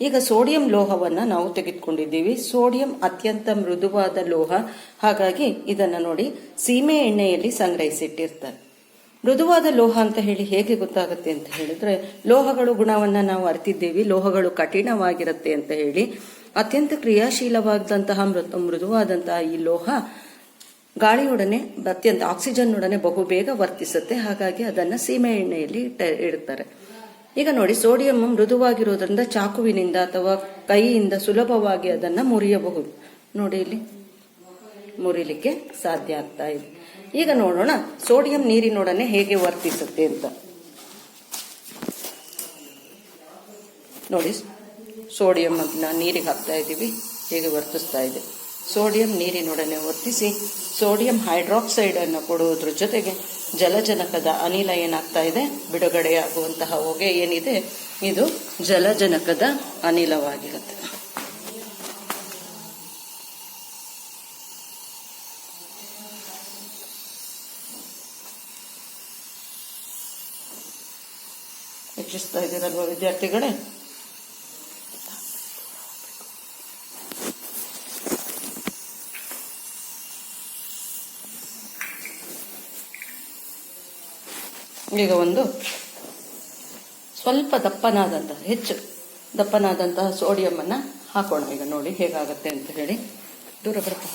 ಈಗ ಸೋಡಿಯಂ ಲೋಹವನ್ನ ನಾವು ತೆಗೆದುಕೊಂಡಿದ್ದೀವಿ. ಸೋಡಿಯಂ ಅತ್ಯಂತ ಮೃದುವಾದ ಲೋಹ, ಹಾಗಾಗಿ ಇದನ್ನ ನೋಡಿ ಸೀಮೆ ಎಣ್ಣೆಯಲ್ಲಿ ಸಂಗ್ರಹಿಸಿಟ್ಟಿರ್ತಾರೆ. ಮೃದುವಾದ ಲೋಹ ಅಂತ ಹೇಳಿ ಹೇಗೆ ಗೊತ್ತಾಗುತ್ತೆ ಅಂತ ಹೇಳಿದ್ರೆ, ಲೋಹಗಳು ಗುಣವನ್ನ ನಾವು ಅರಿತಿದ್ದೇವೆ, ಲೋಹಗಳು ಕಠಿಣವಾಗಿರುತ್ತೆ ಅಂತ ಹೇಳಿ. ಅತ್ಯಂತ ಕ್ರಿಯಾಶೀಲವಾದಂತಹ ಮೃದುವಾದಂತಹ ಈ ಲೋಹ ಗಾಳಿಯೊಡನೆ ಅತ್ಯಂತ ಆಕ್ಸಿಜನ್ನೊಡನೆ ಬಹುಬೇಗ ವರ್ತಿಸುತ್ತೆ. ಹಾಗಾಗಿ ಅದನ್ನ ಸೀಮೆ ಎಣ್ಣೆಯಲ್ಲಿ ಇಡ್ತಾರೆ. ಈಗ ನೋಡಿ, ಸೋಡಿಯಂ ಮೃದುವಾಗಿರೋದ್ರಿಂದ ಚಾಕುವಿನಿಂದ ಅಥವಾ ಕೈಯಿಂದ ಸುಲಭವಾಗಿ ಅದನ್ನ ಮುರಿಯಬಹುದು. ನೋಡಿ, ಇಲ್ಲಿ ಮುರಿಲಿಕ್ಕೆ ಸಾಧ್ಯ ಆಗ್ತಾ ಇದೆ. ಈಗ ನೋಡೋಣ ಸೋಡಿಯಂ ನೀರಿನೊಡನೆ ಹೇಗೆ ವರ್ತಿಸುತ್ತೆ ಅಂತ. ನೋಡಿ, ಸೋಡಿಯಂ ನೀರಿಗೆ ಹಾಕ್ತಾ ಇದ್ದೀವಿ, ಹೇಗೆ ವರ್ತಿಸ್ತಾ ಇದೆ. ಸೋಡಿಯಂ ನೀರಿನೊಡನೆ ವರ್ತಿಸಿ ಸೋಡಿಯಂ ಹೈಡ್ರಾಕ್ಸೈಡ್ ಅನ್ನು ಕೊಡುವುದ್ರ ಜೊತೆಗೆ ಜಲಜನಕದ ಅನಿಲ ಏನಾಗ್ತಾ ಇದೆ, ಬಿಡುಗಡೆಯಾಗುವಂತಹ ಹೊಗೆ ಏನಿದೆ ಇದು ಜಲಜನಕದ ಅನಿಲವಾಗಿರುತ್ತೆ. ಹೆಚ್ಚಿಸ್ತಾ ಇದ್ದೀರಲ್ವ ವಿದ್ಯಾರ್ಥಿಗಳೇ? ಈಗ ಒಂದು ಸ್ವಲ್ಪ ಹೆಚ್ಚು ದಪ್ಪನಾದಂತಹ ಸೋಡಿಯಂ ಅನ್ನ ಹಾಕೋಣ. ಈಗ ನೋಡಿ ಹೇಗಾಗತ್ತೆ ಅಂತ ಹೇಳಿ. ದೂರ ಬರುತ್ತೆ.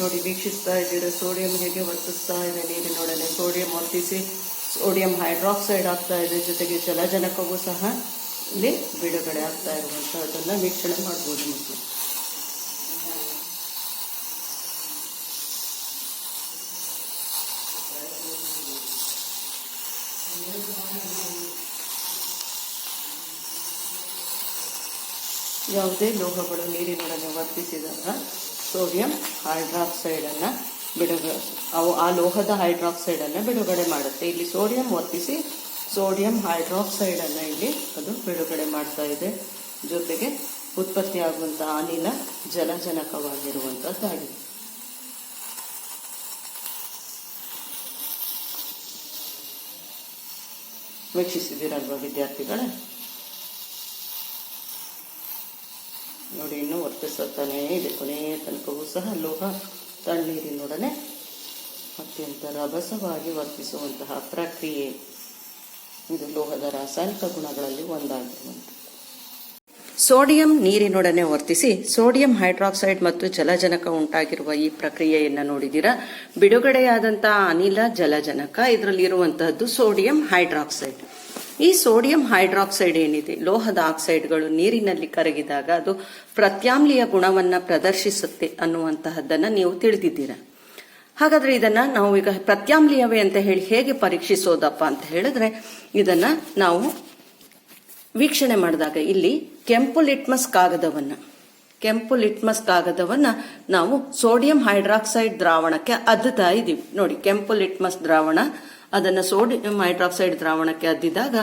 ನೋಡಿ, ವೀಕ್ಷಿಸ್ತಾ ಇದ್ದೀರಾ ಸೋಡಿಯಂ ಹೇಗೆ ವರ್ತಿಸ್ತಾ ಇದೆ ನೀರಿನೊಡನೆ. ಸೋಡಿಯಂ ವರ್ತಿಸಿ ಸೋಡಿಯಂ ಹೈಡ್ರಾಕ್ಸೈಡ್ ಆಗ್ತಾ ಇದೆ, ಜೊತೆಗೆ ಜಲಜನಕವೂ ಸಹ ಇಲ್ಲಿ ಬಿಡುಗಡೆ ಆಗ್ತಾ ಇರುವಂತಹದನ್ನ ವೀಕ್ಷಣೆ ಮಾಡಬಹುದು ಮಕ್ಕಳು. ಯಾವುದೇ ಲೋಹಗಳು ನೀರಿನೊಡನೆ ವರ್ತಿಸಿದಾಗ ಸೋಡಿಯಂ ಹೈಡ್ರಾಕ್ಸೈಡ್ ಅನ್ನ ಆ ಲೋಹದ ಹೈಡ್ರಾಕ್ಸೈಡ್ ಅನ್ನ ಬಿಡುಗಡೆ ಮಾಡುತ್ತೆ. ಇಲ್ಲಿ ಸೋಡಿಯಂ ವರ್ತಿಸಿ ಸೋಡಿಯಂ ಹೈಡ್ರಾಕ್ಸೈಡ್ ಅನ್ನ ಇಲ್ಲಿ ಅದು ಬಿಡುಗಡೆ ಮಾಡ್ತಾ ಇದೆ. ಜೊತೆಗೆ ಉತ್ಪತ್ತಿಯಾಗುವಂತಹ ಅನಿಲ ಜಲಜನಕವಾಗಿರುವಂತದ್ದಾಗಿದೆ. ವೀಕ್ಷಿಸಿದಿರಲ್ವಾ ವಿದ್ಯಾರ್ಥಿಗಳೇ? ನೋಡಿ, ಇನ್ನೂ ವರ್ತಿಸುತ್ತಾನೇ ಇದೆ. ಕೊನೆಯ ತನಕವೂ ಸಹ ಲೋಹ ತಣ್ಣೀರಿನೊಡನೆ ಅತ್ಯಂತ ರಭಸವಾಗಿ ವರ್ತಿಸುವಂತಹ ಪ್ರಕ್ರಿಯೆ ಇದು ಲೋಹದ ರಾಸಾಯನಿಕ ಗುಣಗಳಲ್ಲಿ ಒಂದಾಗಿರುವಂತಹ. ಸೋಡಿಯಂ ನೀರಿನೊಡನೆ ವರ್ತಿಸಿ ಸೋಡಿಯಂ ಹೈಡ್ರಾಕ್ಸೈಡ್ ಮತ್ತು ಜಲಜನಕ ಉಂಟಾಗಿರುವ ಈ ಪ್ರಕ್ರಿಯೆಯನ್ನ ನೋಡಿದಿರಾ. ಬಿಡುಗಡೆಯಾದಂತಹ ಅನಿಲ ಜಲಜನಕ, ಇದರಲ್ಲಿ ಇರುವಂತಹದ್ದು ಸೋಡಿಯಂ ಹೈಡ್ರಾಕ್ಸೈಡ್. ಈ ಸೋಡಿಯಂ ಹೈಡ್ರಾಕ್ಸೈಡ್ ಏನಿದೆ, ಲೋಹದ ಆಕ್ಸೈಡ್ಗಳು ನೀರಿನಲ್ಲಿ ಕರಗಿದಾಗ ಅದು ಪ್ರತ್ಯಾಮ್ಲೀಯ ಗುಣವನ್ನ ಪ್ರದರ್ಶಿಸುತ್ತೆ ಅನ್ನುವಂತಹದ್ದನ್ನ ನೀವು ತಿಳಿದಿದ್ದೀರಾ. ಹಾಗಾದ್ರೆ ಇದನ್ನ ನಾವು ಈಗ ಪ್ರತ್ಯಾಮ್ಲೀಯವೇ ಅಂತ ಹೇಳಿ ಹೇಗೆ ಪರೀಕ್ಷಿಸೋದಪ್ಪ ಅಂತ ಹೇಳಿದ್ರೆ, ಇದನ್ನ ನಾವು ವೀಕ್ಷಣೆ ಮಾಡಿದಾಗ ಇಲ್ಲಿ ಕೆಂಪು ಲಿಟ್ಮಸ್ ಕಾಗದವನ್ನ ನಾವು ಸೋಡಿಯಂ ಹೈಡ್ರಾಕ್ಸೈಡ್ ದ್ರಾವಣಕ್ಕೆ ಅದ್ದುತ್ತಾ ಇದೀವಿ. ನೋಡಿ, ಕೆಂಪು ಲಿಟ್ಮಸ್ ದ್ರಾವಣ, ಅದನ್ನ ಸೋಡಿಯಂ ಹೈಡ್ರಾಕ್ಸೈಡ್ ದ್ರಾವಣಕ್ಕೆ ಅದ್ದಿದಾಗ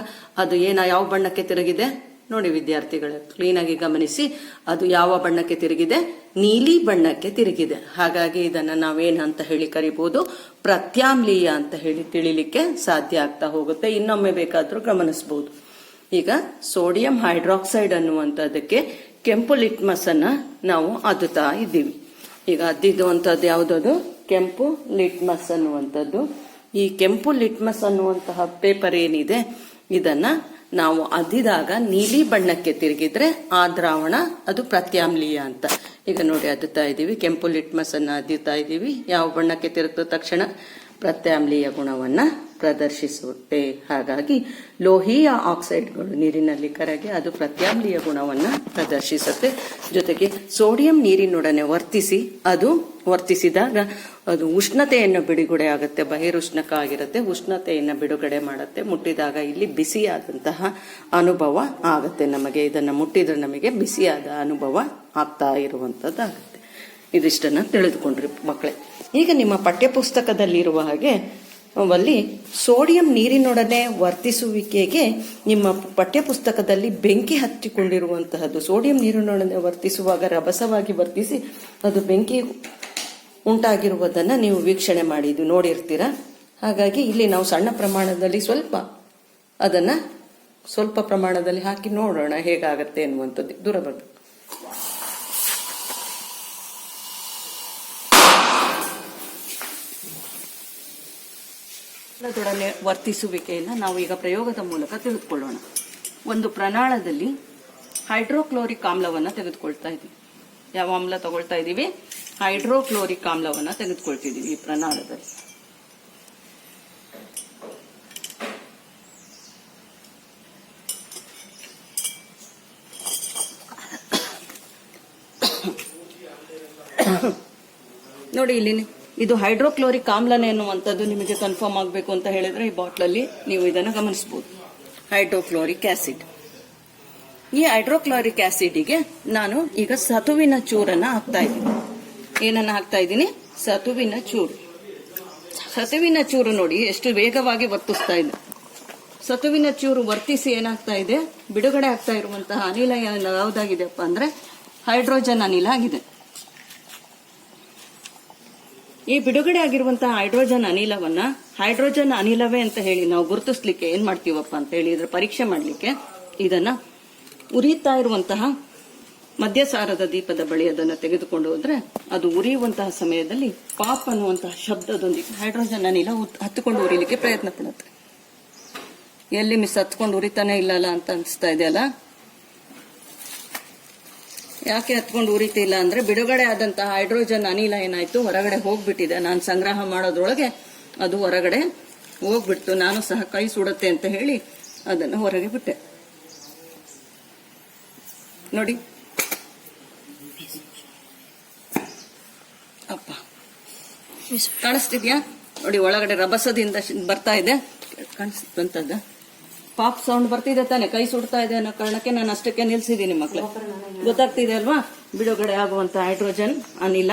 ಅದು ಯಾವ ಬಣ್ಣಕ್ಕೆ ತಿರುಗಿದೆ ನೋಡಿ ವಿದ್ಯಾರ್ಥಿಗಳು, ಕ್ಲೀನಾಗಿ ಗಮನಿಸಿ. ಅದು ಯಾವ ಬಣ್ಣಕ್ಕೆ ತಿರುಗಿದೆ? ನೀಲಿ ಬಣ್ಣಕ್ಕೆ ತಿರುಗಿದೆ. ಹಾಗಾಗಿ ಇದನ್ನ ನಾವೇನಂತ ಹೇಳಿ ಕರಿಬಹುದು? ಪ್ರತ್ಯಾಮ್ಲೀಯ ಅಂತ ಹೇಳಿ ತಿಳಿಲಿಕ್ಕೆ ಸಾಧ್ಯ ಆಗ್ತಾ ಹೋಗುತ್ತೆ. ಇನ್ನೊಮ್ಮೆ ಬೇಕಾದ್ರೂ ಗಮನಿಸಬಹುದು. ಈಗ ಸೋಡಿಯಂ ಹೈಡ್ರಾಕ್ಸೈಡ್ ಅನ್ನುವಂಥದ್ದಕ್ಕೆ ಕೆಂಪು ಲಿಟ್ಮಸ್ ಅನ್ನ ನಾವು ಅದ್ದುತ್ತಾ ಇದ್ದೀವಿ. ಈಗ ಅದ್ದಿರುವಂತದ್ದು ಯಾವುದದು? ಕೆಂಪು ಲಿಟ್ಮಸ್ ಅನ್ನುವಂಥದ್ದು. ಈ ಕೆಂಪು ಲಿಟ್ಮಸ್ ಅನ್ನುವಂತಹ ಪೇಪರ್ ಏನಿದೆ, ಇದನ್ನ ನಾವು ಅದ್ದಿದಾಗ ನೀಲಿ ಬಣ್ಣಕ್ಕೆ ತಿರುಗಿದ್ರೆ ಆ ದ್ರಾವಣ ಅದು ಪ್ರತ್ಯಾಮ್ಲೀಯ ಅಂತ. ಈಗ ನೋಡಿ, ಅದ್ದುತ್ತಾ ಇದ್ದೀವಿ, ಕೆಂಪು ಲಿಟ್ಮಸ್ ಅನ್ನ ಅದ್ದುತ್ತಾ ಇದ್ದೀವಿ. ಯಾವ ಬಣ್ಣಕ್ಕೆ ತಿರುಗಿದ ತಕ್ಷಣ ಪ್ರತ್ಯಾಮ್ಲೀಯ ಗುಣವನ್ನ ಪ್ರದರ್ಶಿಸುತ್ತೆ. ಹಾಗಾಗಿ ಲೋಹೀಯ ಆಕ್ಸೈಡ್ಗಳು ನೀರಿನಲ್ಲಿ ಕರಗಿ ಅದು ಪ್ರತ್ಯಾಮ್ಲೀಯ ಗುಣವನ್ನ ಪ್ರದರ್ಶಿಸುತ್ತೆ. ಜೊತೆಗೆ ಸೋಡಿಯಂ ನೀರಿನೊಡನೆ ವರ್ತಿಸಿದಾಗ ಅದು ಉಷ್ಣತೆಯನ್ನು ಬಿಡುಗಡೆ ಆಗುತ್ತೆ, ಬಹಿರುಷ್ಣಕ ಆಗಿರುತ್ತೆ, ಉಷ್ಣತೆಯನ್ನು ಬಿಡುಗಡೆ ಮಾಡುತ್ತೆ. ಮುಟ್ಟಿದಾಗ ಇಲ್ಲಿ ಬಿಸಿಯಾದಂತಹ ಅನುಭವ ಆಗುತ್ತೆ ನಮಗೆ. ಇದನ್ನ ಮುಟ್ಟಿದ್ರೆ ನಮಗೆ ಬಿಸಿಯಾದ ಅನುಭವ ಆಗ್ತಾ ಇರುವಂತದ್ದಾಗುತ್ತೆ. ಇದಿಷ್ಟನ್ನು ತಿಳಿದುಕೊಂಡ್ರಿ ಮಕ್ಕಳೇ. ಈಗ ನಿಮ್ಮ ಪಠ್ಯಪುಸ್ತಕದಲ್ಲಿರುವ ಹಾಗೆ ಅಲ್ಲಿ ಸೋಡಿಯಂ ನೀರಿನೊಡನೆ ವರ್ತಿಸುವಿಕೆಗೆ ನಿಮ್ಮ ಪಠ್ಯಪುಸ್ತಕದಲ್ಲಿ ಬೆಂಕಿ ಹಚ್ಚಿಕೊಂಡಿರುವಂತಹದ್ದು. ಸೋಡಿಯಂ ನೀರಿನೊಡನೆ ವರ್ತಿಸುವಾಗ ರಭಸವಾಗಿ ವರ್ತಿಸಿ ಅದು ಬೆಂಕಿ ಉಂಟಾಗಿರುವುದನ್ನು ನೀವು ವೀಕ್ಷಣೆ ಮಾಡಿದ್ದು ನೋಡಿರ್ತೀರ. ಹಾಗಾಗಿ ಇಲ್ಲಿ ನಾವು ಸಣ್ಣ ಪ್ರಮಾಣದಲ್ಲಿ ಸ್ವಲ್ಪ ಪ್ರಮಾಣದಲ್ಲಿ ಹಾಕಿ ನೋಡೋಣ ಹೇಗಾಗತ್ತೆ ಎನ್ನುವಂಥದ್ದು. ದೂರ ಬರಬೇಕು. ದೊಡನೆ ವರ್ತಿಸುವಿಕೆಯನ್ನು ನಾವು ಈಗ ಪ್ರಯೋಗದ ಮೂಲಕ ತೆಗೆದುಕೊಳ್ಳೋಣ. ಒಂದು ಪ್ರಮಾಣದಲ್ಲಿ ಹೈಡ್ರೋಕ್ಲೋರಿಕ್ ಆಮ್ಲವನ್ನು ತೆಗೆದುಕೊಳ್ತಾ ಇದ್ದೀವಿ. ಯಾವ ಆಮ್ಲ ತಗೊಳ್ತಾ ಇದ್ದೀವಿ? ಹೈಡ್ರೋಕ್ಲೋರಿಕ್ ಆಮ್ಲವನ್ನು ತೆಗೆದುಕೊಳ್ತಿದ್ದೀವಿ ಈ ಪ್ರಮಾಣದಲ್ಲಿ. ನೋಡಿ ಇಲ್ಲಿ ಇದು ಹೈಡ್ರೋಕ್ಲೋರಿಕ್ ಆಮ್ಲನೇ ಎನ್ನುವಂಥದ್ದು ನಿಮಗೆ ಕನ್ಫರ್ಮ್ ಆಗಬೇಕು ಅಂತ ಹೇಳಿದ್ರೆ ಈ ಬಾಟ್ಲಲ್ಲಿ ನೀವು ಇದನ್ನು ಗಮನಿಸಬಹುದು. Hydrochloric acid. ಈ ಹೈಡ್ರೋಕ್ಲೋರಿಕ್ ಆಸಿಡ್ಗೆ ನಾನು ಈಗ ಸತುವಿನ ಚೂರನ್ನ ಹಾಕ್ತಾ ಇದ್ದೀನಿ. ಏನನ್ನ ಹಾಕ್ತಾ ಇದ್ದೀನಿ? ಸತುವಿನ ಚೂರು. ಸತುವಿನ ಚೂರು ನೋಡಿ ಎಷ್ಟು ವೇಗವಾಗಿ ವರ್ತಿಸ್ತಾ ಇದೆ. ಸತುವಿನ ಚೂರು ವರ್ತಿಸಿ ಏನಾಗ್ತಾ ಇದೆ? ಬಿಡುಗಡೆ ಆಗ್ತಾ ಇರುವಂತಹ ಅನಿಲ ಯಾವುದಾಗಿದೆಪ್ಪ ಅಂದ್ರೆ ಹೈಡ್ರೋಜನ್ ಅನಿಲ ಆಗಿದೆ. ಈ ಬಿಡುಗಡೆ ಆಗಿರುವಂತಹ ಹೈಡ್ರೋಜನ್ ಅನಿಲವನ್ನ ಹೈಡ್ರೋಜನ್ ಅನಿಲವೇ ಅಂತ ಹೇಳಿ ನಾವು ಗುರುತಿಸ್ಲಿಕ್ಕೆ ಏನ್ ಮಾಡ್ತೀವಪ್ಪ ಅಂತ ಹೇಳಿ ಇದ್ರ ಪರೀಕ್ಷೆ ಮಾಡ್ಲಿಕ್ಕೆ ಇದನ್ನ ಉರಿಯುತ್ತಾ ಇರುವಂತಹ ಮದ್ಯಸಾರದ ದೀಪದ ಬಳಿ ಅದನ್ನ ತೆಗೆದುಕೊಂಡು ಹೋದ್ರೆ ಅದು ಉರಿಯುವಂತಹ ಸಮಯದಲ್ಲಿ ಪಾಪ್ ಅನ್ನುವಂತಹ ಶಬ್ದದೊಂದಿಗೆ ಹೈಡ್ರೋಜನ್ ಅನಿಲ ಹತ್ತುಕೊಂಡು ಉರಿಲಿಕ್ಕೆ ಪ್ರಯತ್ನ ಪಡುತ್ತೆ. ಎಲ್ಲಿ ಮಿಸ್ ಹತ್ಕೊಂಡು ಉರಿತಾನೆ ಇಲ್ಲಲ್ಲ ಅಂತ ಅನಿಸ್ತಾ ಇದೆಯಲ್ಲ. ಯಾಕೆ ಹತ್ಕೊಂಡು ಉರಿತಿಲ್ಲ ಅಂದ್ರೆ ಬಿಡುಗಡೆ ಆದಂತಹ ಹೈಡ್ರೋಜನ್ ಅನಿಲ ಏನಾಯ್ತು, ಹೊರಗಡೆ ಹೋಗ್ಬಿಟ್ಟಿದೆ. ನಾನು ಸಂಗ್ರಹ ಮಾಡೋದ್ರೊಳಗೆ ಅದು ಹೊರಗಡೆ ಹೋಗ್ಬಿಡ್ತು. ನಾನು ಸಹ ಕೈ ಸುಡುತ್ತೆ ಅಂತ ಹೇಳಿ ಅದನ್ನು ಹೊರಗೆ ಬಿಟ್ಟೆ. ನೋಡಿ ಅಪ್ಪ ಕಾಣಿಸ್ತಿದ್ಯಾ? ನೋಡಿ ಒಳಗಡೆ ರಭಸದಿಂದ ಬರ್ತಾ ಇದೆ. ಕಾಣಿಸ್ತಂತದ ಪಾಪ್ ಸೌಂಡ್ ಬರ್ತಿದೆ ತಾನೆ, ಕೈ ಸುಡ್ತಾ ಇದೆ ಅನ್ನೋ ಕಾರಣಕ್ಕೆ ನಾನು ಅಷ್ಟಕ್ಕೆ ನಿಲ್ಸಿದ್ದೀನಿ ಮಕ್ಕಳು. ಗೊತ್ತಾಗ್ತಿದೆ ಅಲ್ವಾ? ಬಿಡುಗಡೆ ಆಗುವಂತ ಹೈಡ್ರೋಜನ್ ಅನಿಲ.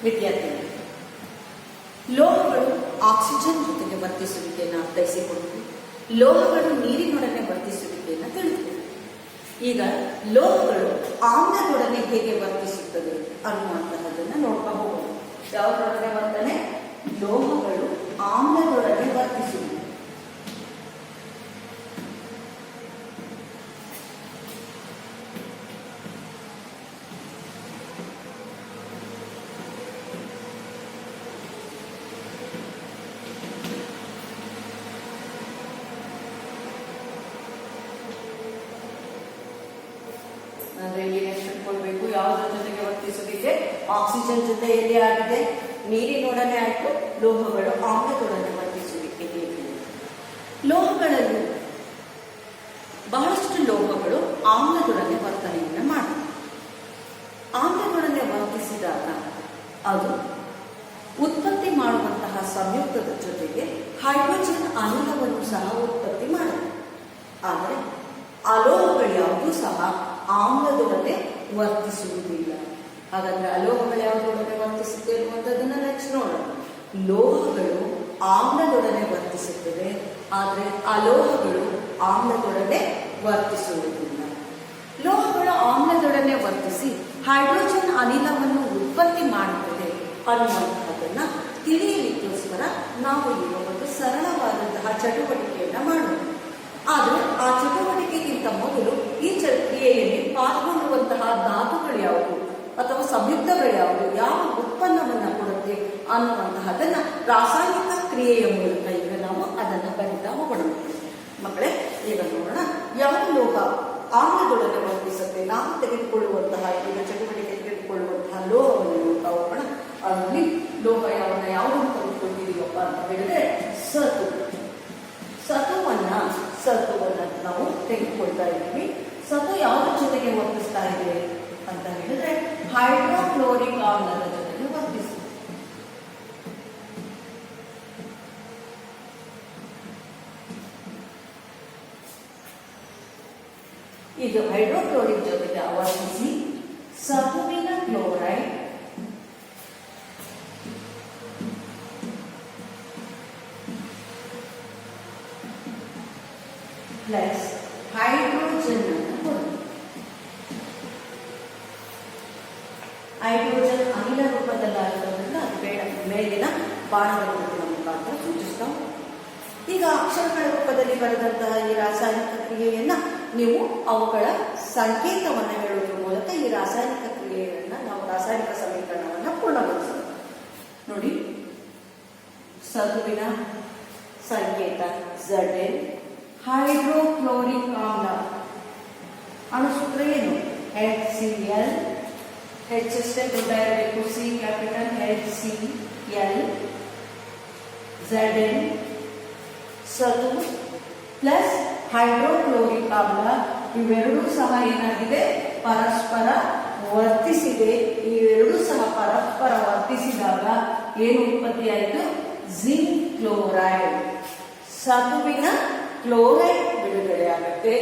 ವಿದ್ಯಾರ್ಥಿಗಳು, ಲೋಹಗಳು ಆಕ್ಸಿಜನ್ ಜೊತೆಗೆ ವರ್ತಿಸುವಿಕೆಯನ್ನು ಅರ್ಥೈಸಿಕೊಂಡು ಲೋಹಗಳು ನೀರಿನೊಡನೆ ವರ್ತಿಸುವಿಕೆಯನ್ನು ತಿಳಿದುಕೊಂಡು ಈಗ ಲೋಹಗಳು ಆಮ್ಲದೊಡನೆ ಹೇಗೆ ವರ್ತಿಸುತ್ತದೆ ಅನ್ನುವಂತಹದನ್ನ ನೋಡ್ತಾ ಹೋಗೋಣ. ಯಾವುದರೊಡನೆ ವರ್ತನೆ? ಲೋಹಗಳು ಆಮ್ಲದೊಡನೆ ವರ್ತಿಸುವುದು. ಅಂದ್ರೆ ಇಲ್ಲಿ ನೆನ್ಪಿಟ್ಕೊಳ್ಬೇಕು, ಯಾವುದರ ಜೊತೆಗೆ ವರ್ತಿಸುವಿಕೆ? ಆಕ್ಸಿಜನ್ ಜೊತೆ ಎಲ್ಲಿ ಆಗಿದೆ? ನೀರಿನೊಡನೆ ಆಯ್ತು. ಲೋಹಗಳು ಆಮ್ಲದೊಡನೆ ವರ್ತಿಸುವಿಕೆ ಹೇಗೆ? ಲೋಹಗಳಲ್ಲಿ ಬಹಳಷ್ಟು ಲೋಹಗಳು ಆಮ್ಲದೊಡನೆ ವರ್ತನೆಯನ್ನು ಮಾಡುತ್ತವೆ. ಆಮ್ಲದೊಡನೆ ವರ್ತಿಸಿದಾಗ ಅದು ಉತ್ಪತ್ತಿ ಮಾಡುವಂತಹ ಸಂಯುಕ್ತದ ಜೊತೆಗೆ ಹೈಡ್ರೋಜನ್ ಅನಿಲವನ್ನು ಸಹ ಉತ್ಪತ್ತಿ ಮಾಡುತ್ತೆ. ಆದರೆ ಅಲೋಹಗಳು ಯಾವುದೂ ಸಹ ಆಮ್ಲದೊಡನೆ ವರ್ತಿಸುವುದಿಲ್ಲ. ಹಾಗಾದ್ರೆ ಅಲೋಹಗಳು ಯಾವುದರೊಡನೆ ವರ್ತಿಸುತ್ತೆ ಅನ್ನುವಂಥದ್ದನ್ನ ನೆಕ್ಸ್ಟ್ ನೋಡೋಣ. ಲೋಹಗಳು ಆಮ್ಲದೊಡನೆ ವರ್ತಿಸುತ್ತದೆ, ಆದರೆ ಅಲೋಹಗಳು ಆಮ್ಲದೊಡನೆ ವರ್ತಿಸುವುದಿಲ್ಲ. ಲೋಹಗಳು ಆಮ್ಲದೊಡನೆ ವರ್ತಿಸಿ ಹೈಡ್ರೋಜನ್ ಅನಿಲವನ್ನು ಉತ್ಪತ್ತಿ ಮಾಡುತ್ತದೆ ಅನ್ನುವಂತಹದನ್ನ ತಿಳಿಯಲಿಕ್ಕೋಸ್ಕರ ನಾವು ಈಗ ಒಂದು ಸರಳವಾದಂತಹ ಚಟುವಟಿಕೆಯನ್ನ ಮಾಡೋಣ. ಆದರೆ ಆ ಚಟುವಟಿಕೆಗಿಂತ ಮೊದಲು ಈ ಕ್ರಿಯೆಯಲ್ಲಿ ಪಾಲ್ಗೊಳ್ಳುವಂತಹ ಧಾತುಗಳು ಯಾವುವು ಅಥವಾ ಸಂಯುಕ್ತಗಳು ಯಾವುವು, ಯಾವ ಉತ್ಪನ್ನವನ್ನ ಕೊಡುತ್ತೆ ಅನ್ನುವಂತಹದನ್ನ ರಾಸಾಯನಿಕ ಕ್ರಿಯೆಯ ಮೂಲಕ ಈಗ ನಾವು ಅದನ್ನ ಬರಿತಾ ಹೋಗೋಣ. ಮಕ್ಕಳೇ, ಈಗ ನೋಡೋಣ ಯಾವ ಲೋಹ ಆಮ್ಲದೊಡನೆ ವರ್ತಿಸುತ್ತೆ. ನಾವು ತೆಗೆದುಕೊಳ್ಳುವಂತಹ ಈಗ ಚಟುವಟಿಕೆ ತೆಗೆದುಕೊಳ್ಳುವಂತಹ ಲೋಹವನ್ನು ನೋಡ್ತಾ ಹೋಗೋಣ. ಅದರಲ್ಲಿ ಲೋಹ ಯಾವುದನ್ನು ತೆಗೆದುಕೊಂಡಿದೀವಪ್ಪ ಅಂತ ಹೇಳಿದ್ರೆ ಸತು. ಸತುವನ್ನ ನಾವು ತೆಗೆದುಕೊಳ್ತಾ ಇದ್ದೀವಿ. ಸತು ಯಾವುದ್ರ ಜೊತೆಗೆ ವರ್ತಿಸ್ತಾ ಇದೆ ಅಂತ ಹೇಳಿದ್ರೆ ಹೈಡ್ರೋಕ್ಲೋರಿಕ್ ಆಮ್ಲದ ಜೊತೆಗೆ ವರ್ತಿಸುತ್ತೆ. ಇದು ಹೈಡ್ರೋಕ್ಲೋರಿಕ್ ಜೊತೆಗೆ ವರ್ತಿಸಿ ಸತುವಿನ ಕ್ಲೋರೈಡ್ ಪ್ಲಸ್ ಹೈಡ್ರೋಜನ್ ಅನ್ನು ಕೊಡುತ್ತೆ. ಹೈಡ್ರೋಜನ್ ಅನಿಲ ರೂಪದಲ್ಲಾಗಿರೋದ್ರಿಂದ ಅದು ಮೇಲಿನ ಬಾಣದ ಗುರುತಿನ ಮುಖಾಂತರ ಸೂಚಿಸ್ತಾ ಹೋಗುತ್ತೆ. ಈಗ ಅಕ್ಷರಗಳ ರೂಪದಲ್ಲಿ ಬರೆದಂತಹ ಈ ರಾಸಾಯನಿಕ ಕ್ರಿಯೆಯನ್ನ ನೀವು ಅವುಗಳ ಸಂಕೇತವನ್ನು ಹೇಳುವುದರ ಮೂಲಕ ಈ ರಾಸಾಯನಿಕ ಕ್ರಿಯೆಯನ್ನ ನಾವು ರಾಸಾಯನಿಕ ಸಮೀಕರಣವನ್ನು ಪೂರ್ಣಗೊಳಿಸೋಣ. ನೋಡಿ, ಸತುವಿನ ಸಂಕೇತ Zn, ಹೈಡ್ರೋಕ್ಲೋರಿಕ್ ಆಮ್ಲ ಅಣುಸೂತ್ರ ಏನು? HCl, H ಅಷ್ಟೇ ದೊಡ್ಡ ಇರಬೇಕು, C ಕ್ಯಾಪಿಟಲ್, HCl, Zn ಸತು ಪ್ಲಸ್ ಹೈಡ್ರೋಕ್ಲೋರಿಕ್ ಆಮ್ಲ ಇವೆರಡೂ ಸಹ ಏನಾಗಿದೆ? ಪರಸ್ಪರ ವರ್ತಿಸಿದೆ. ಇವೆರಡೂ ಸಹ ಪರಸ್ಪರ ವರ್ತಿಸಿದಾಗ ಏನು ಉತ್ಪತ್ತಿಯಾಯಿತು? ಜಿಂಕ್ ಕ್ಲೋರೈಡ್, ಸತುವಿನ ಕ್ಲೋರೈಡ್ ಬಿಡುಗಡೆ ಆಗುತ್ತೆ.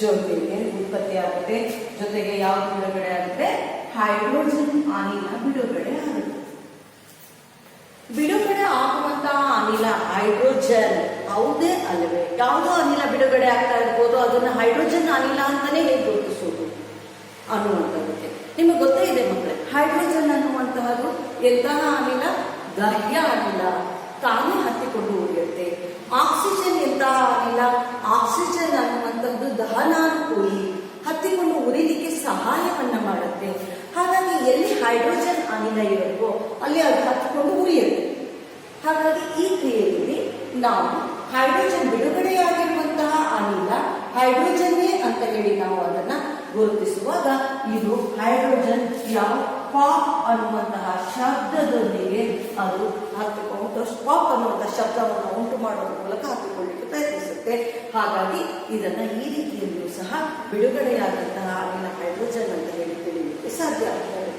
ಜೊತೆಗೆ ಉತ್ಪತ್ತಿ ಆಗುತ್ತೆ. ಜೊತೆಗೆ ಯಾವುದು ಬಿಡುಗಡೆ ಆಗುತ್ತೆ? ಹೈಡ್ರೋಜನ್ ಅನಿಲ ಬಿಡುಗಡೆ ಆಗುತ್ತೆ. ಬಿಡುಗಡೆ ಆಗುವಂತಹ ಅನಿಲ ಹೈಡ್ರೋಜನ್ ಹೌದೇ ಅಲ್ಲವೇ? ಯಾವುದೋ ಅನಿಲ ಬಿಡುಗಡೆ ಆಗ್ತಾ ಇರ್ಬೋದು, ಅದನ್ನ ಹೈಡ್ರೋಜನ್ ಅನಿಲ ಅಂತಾನೆ ಹೇಗೆ ಗುರುತಿಸೋದು ಅನ್ನುವಂಥದ್ದಕ್ಕೆ ನಿಮಗೆ ಗೊತ್ತೇ ಇದೆ ಮಕ್ಕಳೇ. ಹೈಡ್ರೋಜನ್ ಅನ್ನುವಂತಹದ್ದು ಎಂತಹ ಅನಿಲ? ಘರ್ಯ ಅನಿಲ, ತಾನೇ ಹತ್ತಿಕೊಂಡು ಉಳಿಯುತ್ತೆ. ಆಕ್ಸಿಜನ್ ಎಂತಹ ಅನಿಲ? ಆಕ್ಸಿಜನ್ ಅನ್ನುವಂಥದ್ದು ದಹನಾನುಕೂಲಿ, ಹತ್ತಿಕೊಂಡು ಉರಿಲಿಕ್ಕೆ ಸಹಾಯವನ್ನ ಮಾಡುತ್ತೆ. ಹಾಗಾಗಿ ಎಲ್ಲಿ ಹೈಡ್ರೋಜನ್ ಅನಿಲ ಇರುತ್ತೋ ಅಲ್ಲಿ ಅದು ಹತ್ತಿಕೊಂಡು ಉರಿಯುತ್ತೆ. ಹಾಗಾಗಿ ಈ ಕ್ರಿಯೆಯಲ್ಲಿ ನಾವು ಹೈಡ್ರೋಜನ್ ಬಿಡುಗಡೆಯಾಗಿರುವಂತಹ ಅನಿಲ ಹೈಡ್ರೋಜನ್ನೇ ಅಂತ ಹೇಳಿ ನಾವು ಅದನ್ನ ಗುರುತಿಸುವಾಗ ಇದು ಹೈಡ್ರೋಜನ್ ಯಾವ ಪಾಪ್ ಅನ್ನುವಂತಹ ಶಬ್ದದೊಂದಿಗೆ ಅದು ಹತ್ತಿಕೊಂಡು ಪಾಪ್ ಅನ್ನುವಂತಹ ಶಬ್ದವನ್ನು ಉಂಟು ಮಾಡುವ ಮೂಲಕ ಹತ್ತಿಕೊಳ್ಳಿಕ್ಕೆ ಪ್ರಯತ್ನಿಸುತ್ತೆ. ಹಾಗಾಗಿ ಇದನ್ನ ಈ ರೀತಿಯಲ್ಲಿಯೂ ಸಹ ಬಿಡುಗಡೆಯಾದಂತಹ ಅನಿಲ ಹೈಡ್ರೋಜನ್ ಅಂತ ಹೇಳಿ ತಿಳಿಯಲಿಕ್ಕೆ ಸಾಧ್ಯ ಆಗ್ತದೆ.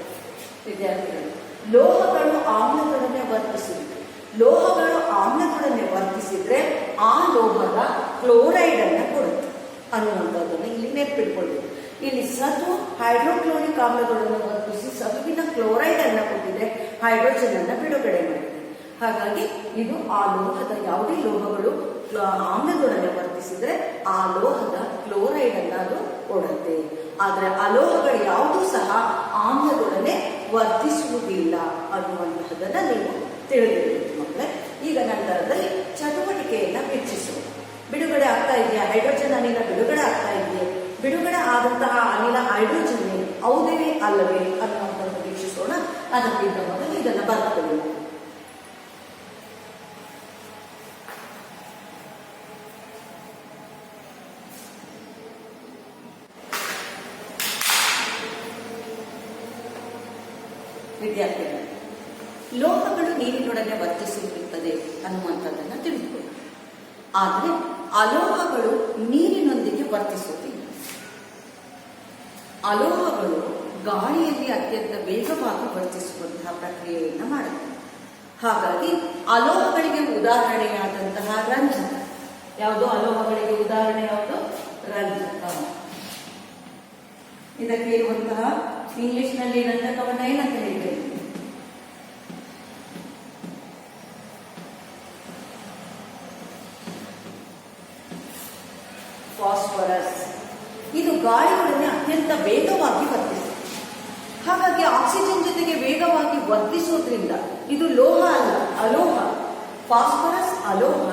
ವಿದ್ಯಾರ್ಥಿಗಳು, ಲೋಹಗಳು ಆಮ್ಲಗಳನ್ನೇ ವರ್ತಿಸಿವೆ. ಲೋಹಗಳು ಆಮ್ಲಗಳನ್ನೇ ವರ್ತಿಸಿದ್ರೆ ಆ ಲೋಹದ ಕ್ಲೋರೈಡ್ ಅನ್ನ ಕೊಡುತ್ತೆ ಅನ್ನುವಂಥದ್ದನ್ನು ಇಲ್ಲಿ ನೆನಪಿಟ್ಕೊಳ್ಳಿ. ಇಲ್ಲಿ ಸತು ಹೈಡ್ರೋಕ್ಲೋರಿಕ್ ಆಮ್ಲಗಳನ್ನು ವರ್ತಿಸಿ ಸತುವಿನ ಕ್ಲೋರೈಡ್ ಅನ್ನ ಕೊಟ್ಟಿದೆ, ಹೈಡ್ರೋಜನ್ ಅನ್ನ ಬಿಡುಗಡೆ ಮಾಡಿದೆ. ಹಾಗಾಗಿ ಇದು ಆ ಲೋಹದ ಯಾವುದೇ ಲೋಹಗಳು ಆಮ್ಲಗಳನ್ನೇ ವರ್ತಿಸಿದ್ರೆ ಆ ಲೋಹದ ಕ್ಲೋರೈಡ್ ಅನ್ನ ಅದು ಕೊಡುತ್ತೆ. ಆದ್ರೆ ಅಲೋಹಗಳು ಯಾವುದೂ ಸಹ ಆಮ್ಲಗಳನ್ನೇ ವರ್ತಿಸುವುದಿಲ್ಲ ಅನ್ನುವಂತಹದನ್ನ ನೀವು ತಿಳಿದಿರಬೇಕು ಮಕ್ಕಳೇ. ಈಗ ನಂತರದಲ್ಲಿ ಚಟುವಟಿಕೆಯನ್ನ ವೀಕ್ಷಿಸುವ. ಬಿಡುಗಡೆ ಆಗ್ತಾ ಇದೆಯಾ? ಹೈಡ್ರೋಜನ್ ಅನಿಲ ಬಿಡುಗಡೆ ಆಗ್ತಾ ಇದೆಯೇ? ಬಿಡುಗಡೆ ಆದಂತಹ ಅನಿಲ ಹೈಡ್ರೋಜನ್ ಹೌದೇ ಅಲ್ಲವೇ ಅನ್ನುವಂಥದ್ದು ವೀಕ್ಷಿಸೋಣ. ಅದಕ್ಕಿಂತ ಮೊದಲು ಇದನ್ನು ಬರ್ಕೊಳ್ಳೋಣ. ವಿದ್ಯಾರ್ಥಿಗಳು, ಲೋಹಗಳು ನೀರಿನೊಡನೆ ವರ್ತಿಸುತ್ತದೆ ಅನ್ನುವಂಥದ್ದನ್ನು ತಿಳಿದುಕೊಳ್ಳಿ. ಆದರೆ ಅಲೋಹಗಳು ನೀರಿನೊಂದಿಗೆ ವರ್ತಿಸುವುದಿಲ್ಲ. ಅಲೋಹಗಳು ಗಾಳಿಯಲ್ಲಿ ಅತ್ಯಂತ ವೇಗವಾಗಿ ವರ್ತಿಸುವಂತಹ ಪ್ರಕ್ರಿಯೆಯನ್ನು ಮಾಡುತ್ತೆ. ಹಾಗಾಗಿ ಅಲೋಹಗಳಿಗೆ ಉದಾಹರಣೆಯಾದಂತಹ ರಂಜಕ ಯಾವುದು? ಅಲೋಹಗಳಿಗೆ ಉದಾಹರಣೆ ಯಾವುದು? ರಂಜಕ. ಇದಕ್ಕೆ ಇರುವಂತಹ ಇಂಗ್ಲಿಷ್ನಲ್ಲಿ ರಂಜಕವನ್ನ ಏನಂತ ಹೇಳ್ತೇವೆ? ಫಾಸ್ಫರಸ್. ಇದು ಗಾಳಿಯೊಡನೆ ಅತ್ಯಂತ ವೇಗವಾಗಿ ವರ್ತಿಸುತ್ತೆ. ಹಾಗಾಗಿ ಆಕ್ಸಿಜನ್ ಜೊತೆಗೆ ವೇಗವಾಗಿ ವರ್ತಿಸೋದ್ರಿಂದ ಇದು ಲೋಹ ಅಲ್ಲ, ಅಲೋಹ. ಫಾಸ್ಫರಸ್ ಅಲೋಹ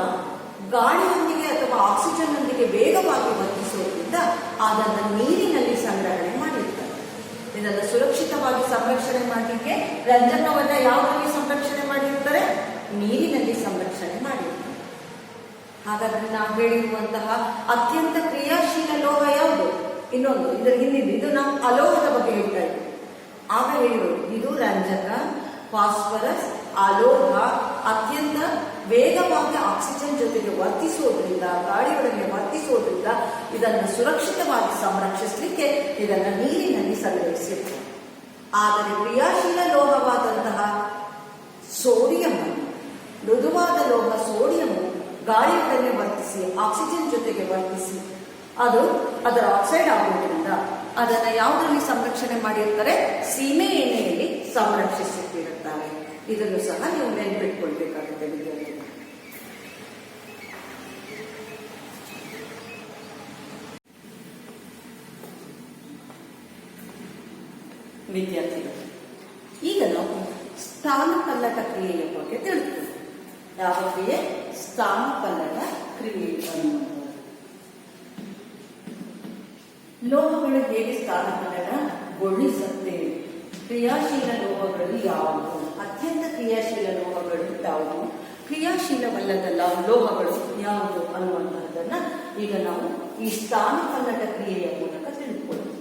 ಗಾಳಿಯೊಂದಿಗೆ ಅಥವಾ ಆಕ್ಸಿಜನ್ ನೊಂದಿಗೆ ವೇಗವಾಗಿ ವರ್ತಿಸೋದ್ರಿಂದ ಅದನ್ನು ನೀರಿನಲ್ಲಿ ಸಂಗ್ರಹಣೆ ಮಾಡಿರ್ತಾರೆ. ಇದನ್ನು ಸುರಕ್ಷಿತವಾಗಿ ಸಂರಕ್ಷಣೆ ಮಾಡಲಿಕ್ಕೆ ರಂಜಕವನ್ನ ಯಾವುದರಲ್ಲಿ ಸಂರಕ್ಷಣೆ ಮಾಡಿರ್ತಾರೆ? ನೀರಿನಲ್ಲಿ ಸಂರಕ್ಷಣೆ ಮಾಡಿರ್ತಾರೆ. ಹಾಗಾದ್ರೆ ನಾವು ಹೇಳಿರುವಂತಹ ಅತ್ಯಂತ ಕ್ರಿಯಾಶೀಲ ಲೋಹ ಯಾವುದು? ಇನ್ನೊಂದು ಇದರ ಹಿಂದಿದ್ದು, ಇದು ನಾವು ಅಲೋಹದ ಬಗ್ಗೆ ಹೇಳ್ತಾ ಇದ್ದೀವಿ. ಆಗ ಹೇಳಿರೋದು ಇದು ರಂಜಕ, ಫಾಸ್ಫರಸ್, ಅಲೋಹ ಅತ್ಯಂತ ವೇಗವಾಗಿ ಆಕ್ಸಿಜನ್ ಜೊತೆಗೆ ವರ್ತಿಸುವುದರಿಂದ, ಗಾಳಿಯೊಡನೆ ವರ್ತಿಸುವುದರಿಂದ ಇದನ್ನು ಸುರಕ್ಷಿತವಾಗಿ ಸಂರಕ್ಷಿಸಲಿಕ್ಕೆ ಇದನ್ನು ನೀರಿನಲ್ಲಿ ಸಂಗ್ರಹಿಸಿರ್ತಾರೆ. ಆದರೆ ಕ್ರಿಯಾಶೀಲ ಲೋಹವಾದಂತಹ ಸೋಡಿಯಂ, ಮೃದುವಾದ ಲೋಹ ಸೋಡಿಯಂ ಗಾಳಿಯೊಡನೆ ವರ್ತಿಸಿ ಆಕ್ಸಿಜನ್ ಜೊತೆಗೆ ವರ್ತಿಸಿ ಅದು ಅದರ ಆಕ್ಸೈಡ್ ಆಗುವುದರಿಂದ ಅದನ್ನ ಯಾವುದರಲ್ಲಿ ಸಂರಕ್ಷಣೆ ಮಾಡಿರ್ತಾರೆ? ಸೀಮೆ ಎಣ್ಣೆಯಲ್ಲಿ ಸಂರಕ್ಷಿಸಿಟ್ಟಿರುತ್ತಾರೆ. ಇದನ್ನು ಸಹ ನೀವು ನೆನಪಿಟ್ಕೊಳ್ಬೇಕಾಗುತ್ತೆ ವಿದ್ಯಾರ್ಥಿಗಳು. ವಿದ್ಯಾರ್ಥಿಗಳು, ಈಗ ನಾವು ಸ್ಥಾನಪಲ್ಲಟ ಕ್ರಿಯೆಯ ಬಗ್ಗೆ ತಿಳಿದುಕೊಳ್ಳೋಣ. ಯಾವ ಕ್ರಿಯೆ? ಸ್ಥಾನಪಲ್ಲಟ ಕ್ರಿಯೆ ಅನ್ನುವಂಥದ್ದು. ಲೋಹಗಳು ಹೇಗೆ ಸ್ಥಾನಪಲ್ಲಟಗೊಳಿಸುತ್ತೆ? ಕ್ರಿಯಾಶೀಲ ಲೋಹಗಳು ಯಾವುವು? ಅತ್ಯಂತ ಕ್ರಿಯಾಶೀಲ ಲೋಹಗಳು ಯಾವುವು? ಕ್ರಿಯಾಶೀಲವಲ್ಲದ ಲೋಹಗಳು ಯಾವುದು ಅನ್ನುವಂತಹದನ್ನ ಈಗ ನಾವು ಈ ಸ್ಥಾನಪಲ್ಲಟ ಕ್ರಿಯೆಯ ಮೂಲಕ ತಿಳಿದುಕೊಳ್ಳೋಣ.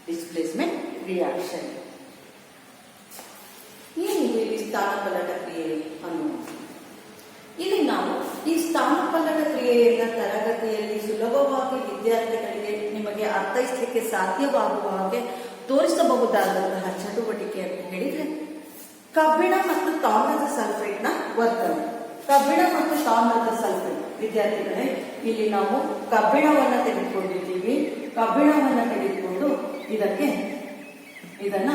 Displacement reaction. ಏನಿದೆ ಇಲ್ಲಿ ಸ್ಥಾನಪಲ್ಲಟ ಕ್ರಿಯೆ ಅನ್ನುವುದು? ಇಲ್ಲಿ ನಾವು ಈ ಸ್ಥಾನಪಲ್ಲಟ ಕ್ರಿಯೆಯನ್ನ ತರಗತಿಯಲ್ಲಿ ಸುಲಭವಾಗಿ ವಿದ್ಯಾರ್ಥಿಗಳಿಗೆ ನಿಮಗೆ ಅರ್ಥೈಸಲಿಕ್ಕೆ ಸಾಧ್ಯವಾಗುವ ಹಾಗೆ ತೋರಿಸಬಹುದಾದಂತಹ ಚಟುವಟಿಕೆ ಅಂತ ಹೇಳಿದ್ರೆ ಕಬ್ಬಿಣ ಮತ್ತು ತಾಮ್ರದ ಸಲ್ಫೇಟ್ನ ವರ್ತನೆ. ಕಬ್ಬಿಣ ಮತ್ತು ತಾಮ್ರದ ಸಲ್ಫೇಟ್. ವಿದ್ಯಾರ್ಥಿಗಳೇ, ಇಲ್ಲಿ ನಾವು ಕಬ್ಬಿಣವನ್ನ ತೆಗೆದುಕೊಂಡಿದ್ದೀವಿ. ಕಬ್ಬಿಣವನ್ನ ತೆಗೆದುಕೊಂಡು ಇದನ್ನ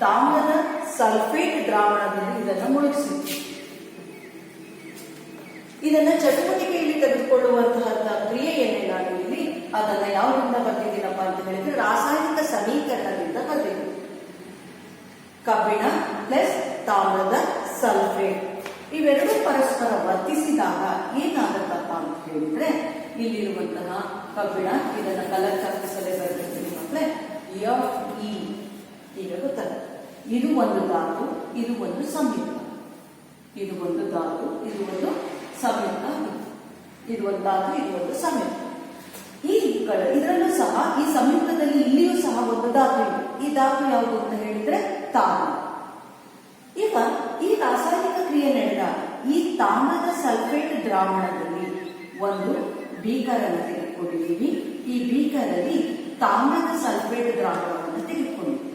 ತಾಮ್ರದ ಸಲ್ಫೇಟ್ ದ್ರಾವಣದಲ್ಲಿ ಇದನ್ನ ಮುಳುಗಿಸಿದ್ವಿ. ಇದನ್ನ ಚಟುವಟಿಕೆಯಲ್ಲಿ ತೆಗೆದುಕೊಳ್ಳುವಂತಹ ಕ್ರಿಯೆಯನ್ನೇ ನಾನು ಇಲ್ಲಿ ಅದನ್ನ ಯಾವುದರಿಂದ ಬರ್ತಿದ್ದೀನಪ್ಪ ಅಂತ ಹೇಳಿದ್ರೆ ರಾಸಾಯನಿಕ ಸಮೀಕರಣದಿಂದ ಬರ್ತಿದ್ದೀನಿ. ಕಬ್ಬಿಣ ಪ್ಲಸ್ ತಾಮ್ರದ ಸಲ್ಫೇಟ್ ಇವೆರಡು ಪರಸ್ಪರ ವರ್ತಿಸಿದಾಗ ಏನಾಗತ್ತಪ್ಪ ಅಂತ ಹೇಳಿದ್ರೆ ಇಲ್ಲಿರುವಂತಹ ಕಬ್ಬಿಣ, ಇದನ್ನ ಕಲರ್ ಚಾಪಿಸಲೇ ಬರ್ತಿರ್ತೀನಿ ಮಕ್ಕಳೇ, Fe ಈಗ ಗೊತ್ತಲ್ಲ, ಇದು ಒಂದು ಧಾತು, ಇದು ಒಂದು ಸಂಯುಕ್ತ. ಇದು ಒಂದು ಧಾತು, ಇದು ಒಂದು ಸಂಯುಕ್ತ. ಇದು ಒಂದು ಧಾತು, ಇದು ಒಂದು ಸಂಯುಕ್ತ. ಇದರಲ್ಲೂ ಸಹ ಈ ಸಂಯುಕ್ತದಲ್ಲಿ ಇಲ್ಲಿಯೂ ಸಹ ಒಂದು ಧಾತು ಇದೆ. ಈ ಧಾತು ಯಾವುದು ಅಂತ ಹೇಳಿದ್ರೆ ತಾಮ್ರ. ಈಗ ಈ ರಾಸಾಯನಿಕ ಕ್ರಿಯೆ ನಡೆದಾಗ ಈ ತಾಮ್ರದ ಸಲ್ಫೇಟ್ ದ್ರಾವಣದಲ್ಲಿ ಒಂದು ಬೀಕರನ್ನು ತೆಗೆದುಕೊಂಡಿದ್ದೀವಿ. ಈ ಬೀಕರಲ್ಲಿ ತಾಮ್ರದ ಸಲ್ಫೇಟ್ ದ್ರಾವಣವನ್ನು ತೆಗೆದುಕೊಂಡಿದ್ದೀವಿ.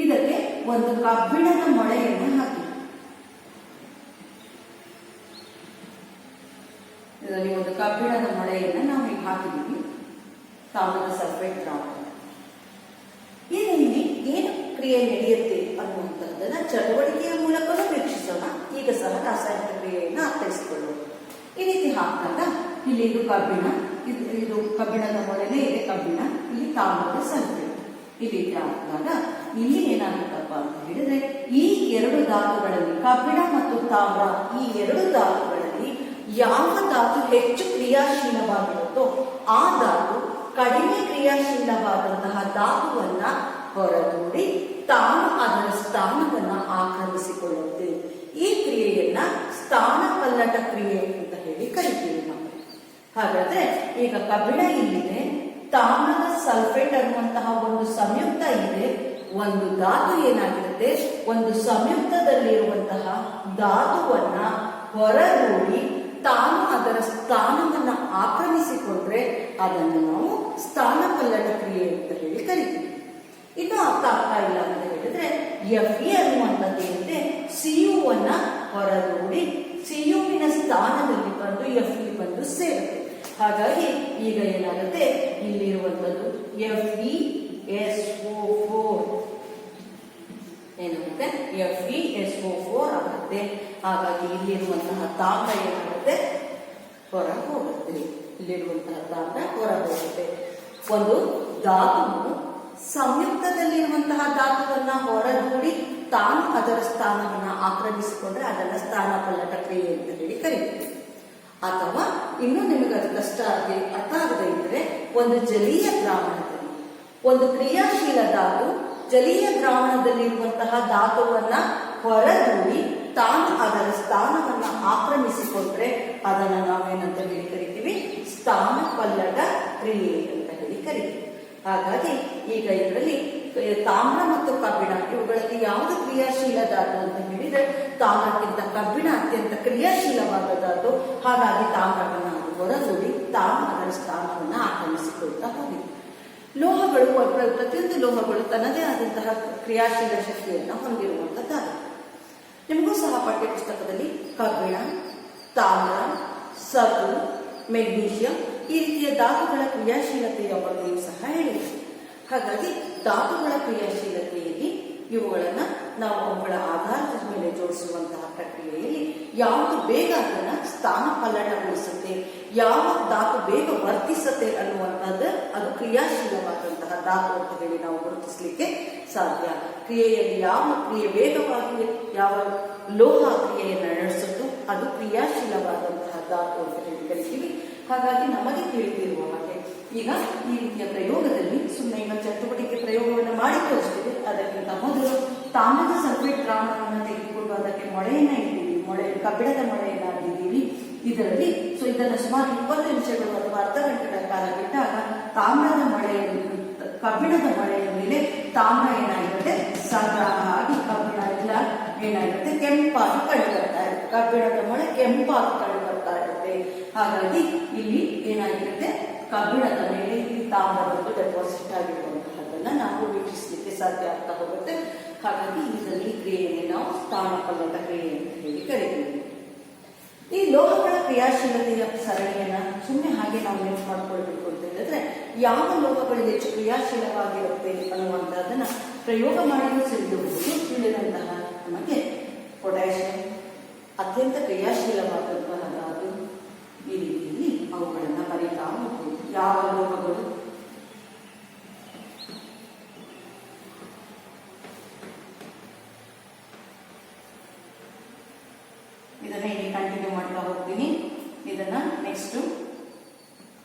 ಇದಕ್ಕೆ ಒಂದು ಕಬ್ಬಿಣದ ಮೊಳೆಯನ್ನು ಹಾಕಿ ಇದರಲ್ಲಿ ಒಂದು ಕಬ್ಬಿಣದ ಮೊಳೆಯನ್ನು ನಾವು ಈಗ ಹಾಕಿದ್ದೀವಿ ತಾಮ್ರದ ಸಲ್ಫೇಟ್ ದ್ರಾವಣ. ಇಲ್ಲಿ ಏನು ಕ್ರಿಯೆ ನಡೆಯುತ್ತೆ ಅನ್ನುವಂಥದ್ದನ್ನ ಚಟುವಟಿಕೆಯ ಮೂಲಕವೂ ವೀಕ್ಷಿಸೋಣ. ಈಗ ಸಹ ರಾಸಾಯನಿಕ ಕ್ರಿಯೆಯನ್ನು ಅರ್ಥೈಸಿಕೊಳ್ಳೋಣ. ಈ ರೀತಿ ಹಾಕಿದಾಗ ಇಲ್ಲಿ ಇದು ಕಬ್ಬಿಣ, ಇದು ಕಬ್ಬಿಣದ ಮೊಳೆನೇ ಇದೆ ಕಬ್ಬಿಣ, ಇಲ್ಲಿ ತಾಮ್ರದ ಸಲ್ಫೇಟ್. ಈ ರೀತಿ ಹಾಕಿದಾಗ ಇಲ್ಲಿ ಏನಾಗುತ್ತಪ್ಪ ಅಂತ ಹೇಳಿದ್ರೆ ಈ ಎರಡು ಧಾತುಗಳಲ್ಲಿ ಕಬ್ಬಿಣ ಮತ್ತು ತಾಮ್ರ ಈ ಎರಡು ಧಾತುಗಳಲ್ಲಿ ಯಾವ ಧಾತು ಹೆಚ್ಚು ಕ್ರಿಯಾಶೀಲವಾಗಿರುತ್ತೋ ಆ ಧಾತು ಕಡಿಮೆ ಕ್ರಿಯಾಶೀಲವಾದಂತಹ ಧಾತುವನ್ನ ಹೊರದೂಡಿ ತಾನು ಅದರ ಸ್ಥಾನವನ್ನ ಆಕ್ರಮಿಸಿಕೊಳ್ಳುತ್ತೆ. ಈ ಕ್ರಿಯೆಯನ್ನ ಸ್ಥಾನಪಲ್ಲಟ ಕ್ರಿಯೆ ಅಂತ ಹೇಳಿ ಕರಿತೀವಿ ನಾವು. ಹಾಗಾದ್ರೆ ಈಗ ಕಬ್ಬಿಣ ಇಲ್ಲಿದೆ, ತಾಮ್ರದ ಸಲ್ಫೇಟ್ ಅನ್ನುವಂತಹ ಒಂದು ಸಂಯುಕ್ತ ಇದೆ. ಒಂದು ಧಾತು ಏನಾಗಿರುತ್ತೆ, ಒಂದು ಸಂಯುಕ್ತದಲ್ಲಿರುವಂತಹ ಧಾತುವನ್ನ ಹೊರದೂಡಿ ತಾನು ಅದರ ಸ್ಥಾನವನ್ನ ಆಕ್ರಮಿಸಿಕೊಂಡ್ರೆ ಅದನ್ನು ನಾವು ಸ್ಥಾನಪಲ್ಲಟ ಕ್ರಿಯೆ ಅಂತ ಹೇಳಿ ಕರಿತೀವಿ. ಇನ್ನು ಅರ್ಥ ಆಗ್ತಾ ಇಲ್ಲ ಅಂತ ಹೇಳಿದ್ರೆ Fe ಅನ್ನುವಂಥದ್ದು ಏನಿದೆ, Cuವನ್ನ ಹೊರದೂಡಿ Cuವಿನ ಸ್ಥಾನದಲ್ಲಿ ಬಂದು Fe ಬಂದು ಸೇರುತ್ತೆ. ಹಾಗಾಗಿ ಈಗ ಏನಾಗುತ್ತೆ, ಇಲ್ಲಿರುವಂಥದ್ದು FeSO4 ಏನಾಗುತ್ತೆ, FeSO4 ಆಗುತ್ತೆ. ಹಾಗಾಗಿ ಇಲ್ಲಿರುವಂತಹ ತಾಮ್ರ ಏನಾಗುತ್ತೆ, ಹೊರ ಹೋಗುತ್ತೆ. ಇಲ್ಲಿರುವಂತಹ ತಾಮ್ರ ಹೊರ ಹೋಗುತ್ತೆ. ಒಂದು ಧಾತು ಸಂಯುಕ್ತದಲ್ಲಿರುವಂತಹ ಧಾತುವನ್ನ ಹೊರದೂಡಿ ತಾನು ಅದರ ಸ್ಥಾನವನ್ನ ಆಕ್ರಮಿಸಿಕೊಂಡ್ರೆ ಅದನ್ನ ಸ್ಥಾನಪಲ್ಲಟ ಕ್ರಿಯೆ ಅಂತ ಹೇಳಿ ಕರೀತೀವಿ. ಅಥವಾ ಇನ್ನೂ ನಿಮಗೆ ಅದು ಕಷ್ಟ ಅರ್ಥ ಆಗದೆ ಇದ್ರೆ ಒಂದು ಜಲೀಯ ದ್ರಾವಣದಲ್ಲಿ ಒಂದು ಕ್ರಿಯಾಶೀಲ ಧಾತು ಜಲೀಯ ದ್ರಾವಣದಲ್ಲಿರುವಂತಹ ಧಾತುವನ್ನ ಹೊರದೂಡಿ ತಾನು ಅದರ ಸ್ಥಾನವನ್ನ ಆಕ್ರಮಿಸಿಕೊಂಡ್ರೆ ಅದನ್ನ ನಾವೇನಂತ ಹೇಳಿ ಕರಿತೀವಿ, ಸ್ಥಾನಪಲ್ಲಟ ಕ್ರಿಯೆ ಅಂತ ಹೇಳಿ ಕರಿತೀವಿ. ಹಾಗಾಗಿ ಈಗ ಇದರಲ್ಲಿ ತಾಮ್ರ ಮತ್ತು ಕಬ್ಬಿಣ ಇವುಗಳಲ್ಲಿ ಯಾವುದು ಕ್ರಿಯಾಶೀಲ ಧಾತು ಅಂತ ಹೇಳಿದ್ರೆ ತಾಮ್ರಕ್ಕಿಂತ ಕಬ್ಬಿಣ ಅತ್ಯಂತ ಕ್ರಿಯಾಶೀಲವಾದ ಧಾತು. ಹಾಗಾಗಿ ತಾಮ್ರವನ್ನ ಹೊರದೂಡಿ ತಾನು ಅದರ ಸ್ಥಾನವನ್ನ ಆಕ್ರಮಿಸಿಕೊಳ್ತಾ ಹೋಗಿದೆ. ಲೋಹಗಳು, ಪ್ರತಿಯೊಂದು ಲೋಹಗಳು ತನ್ನದೇ ಆದಂತಹ ಕ್ರಿಯಾಶೀಲ ಶಕ್ತಿಯನ್ನು ಹೊಂದಿರುವಂತದ್ದಾಗಿದೆ. ನಿಮಗೂ ಸಹ ಪಠ್ಯ ಪುಸ್ತಕದಲ್ಲಿ ಕಬ್ಬಿಣ, ತಾಮ್ರ, ಸತು, ಮೆಗ್ನೀಷಿಯಂ ಈ ರೀತಿಯ ಧಾತುಗಳ ಕ್ರಿಯಾಶೀಲತೆಯ ಬಗ್ಗೆಯೂ ಸಹ ಹೇಳಿದೆ. ಹಾಗಾಗಿ ಧಾತುಗಳ ಕ್ರಿಯಾಶೀಲತೆಯಲ್ಲಿ ಇವುಗಳನ್ನ ನಾವು ಅವುಗಳ ಆಧಾರದ ಮೇಲೆ ಜೋಡಿಸುವಂತಹ ಪ್ರಕ್ರಿಯೆಯಲ್ಲಿ ಯಾವುದು ಬೇಗ ಅದನ್ನ ಸ್ಥಾನ ಪಲ್ಲಟಗೊಳಿಸುತ್ತೆ, ಯಾವ ಧಾತು ಬೇಗ ವರ್ತಿಸುತ್ತೆ ಅನ್ನುವಂಥದ್ದು ಅದು ಕ್ರಿಯಾಶೀಲವಾದಂತಹ ಧಾತು ಅಂತ ಹೇಳಿ ನಾವು ಗುರುತಿಸಲಿಕ್ಕೆ ಸಾಧ್ಯ. ಕ್ರಿಯೆಯಲ್ಲಿ ಯಾವ ಕ್ರಿಯೆ ವೇಗವಾಗಿ ಯಾವ ಲೋಹ ಕ್ರಿಯೆಯನ್ನು ನಡೆಸುತ್ತೋ ಅದು ಕ್ರಿಯಾಶೀಲವಾದಂತಹ ಧಾತು ಅಂತ ಹೇಳಿ ಕರಿತೀವಿ. ಹಾಗಾಗಿ ನಮಗೆ ತಿಳಿದಿರುವ ಹಾಗೆ ಈಗ ಈ ರೀತಿಯ ಪ್ರಯೋಗದಲ್ಲಿ ಸುಮ್ಮನೆ ಈಗ ಚಟುವಟಿಕೆ ಪ್ರಯೋಗವನ್ನು ಮಾಡಿ ತೋರಿಸ್ತೀವಿ. ಅದಕ್ಕಿಂತ ಮೊದಲು ತಾಮ್ರದ ಸಲ್ಫೇಟ್ ದ್ರಾವಣವನ್ನು ತೆಗೆದುಕೊಂಡು ಅದಕ್ಕೆ ಮೊಳೆಯನ್ನ ಇಟ್ಟಿದ್ದೀವಿ, ಕಬ್ಬಿಣದ ಮೊಳೆಯನ್ನ ಹಾಕಿದ್ದೀವಿ. ಇದರಲ್ಲಿ ಇದನ್ನು ಸುಮಾರು 20 ನಿಮಿಷಗಳು ಅಥವಾ ಅರ್ಧ ಗಂಟೆಗಳ ಕಾಲ ಬಿಟ್ಟಾಗ ಕಬ್ಬಿಣದ ಮೊಳೆಯ ಮೇಲೆ ತಾಮ್ರ ಏನಾಗಿರುತ್ತೆ ಸಂಗ್ರಹ ಆಗಿ ಕಬ್ಬಿಣ ಎಲ್ಲ ಏನಾಗಿರುತ್ತೆ ಕೆಂಪಾಗಿ ಕಂಡು ಬರ್ತಾ ಇರುತ್ತೆ, ಕಬ್ಬಿಣದ ಮೊಳೆ ಕೆಂಪಾಗಿ ಕಂಡು ಬರ್ತಾ ಇರುತ್ತೆ. ಹಾಗಾಗಿ ಇಲ್ಲಿ ಏನಾಗಿರುತ್ತೆ ಕಬ್ಬಿಣದ ಮೇಲೆ ಈ ತಾಮ್ರ ಬಂದು ಡೆಪಾಸಿಟ್ ಆಗಿರುವಂತಹದನ್ನ ನಾವು ವೀಕ್ಷಿಸಲಿಕ್ಕೆ ಸಾಧ್ಯ ಆಗ್ತಾ ಹೋಗುತ್ತೆ. ಹಾಗಾಗಿ ಇದರಲ್ಲಿ ಕ್ರಿಯೆಯನ್ನು ನಾವು ಸ್ಥಾನಪಲ್ಲಟ ಕ್ರಿಯೆ ಅಂತ ಹೇಳಿ ಕರೀತೀವಿ. ಈ ಲೋಹಗಳ ಕ್ರಿಯಾಶೀಲತೆಯ ಸರಣಿಯನ್ನ ಸುಮ್ಮನೆ ಹಾಗೆ ನಾವು ನೆನಪು ಮಾಡ್ಕೊಳ್ಬೇಕು ಅಂತ ಹೇಳಿದ್ರೆ ಯಾವ ಲೋಹಗಳು ಹೆಚ್ಚು ಕ್ರಿಯಾಶೀಲವಾಗಿರುತ್ತೆ ಅನ್ನುವಂಥದ್ದನ್ನ ಪ್ರಯೋಗ ಮಾಡಿಯೂ ತಿಳಿದಂತಹ ನಮಗೆ ಪೊಟ್ಯಾಷಿಯಂ ಅತ್ಯಂತ ಕ್ರಿಯಾಶೀಲವಾದಂತಹ ಧಾತು. ಈ ರೀತಿಯಲ್ಲಿ ಅವುಗಳನ್ನ ಬರೀತಾ ಹೋಗ್ಬೋದು. ಯಾವ ಲೋಹಗಳು ಇದನ್ನ ಇಲ್ಲಿ ಕಂಟಿನ್ಯೂ ಮಾಡ್ತಾ ಹೋಗ್ತೀನಿ. ಇದನ್ನ ನೆಕ್ಸ್ಟ್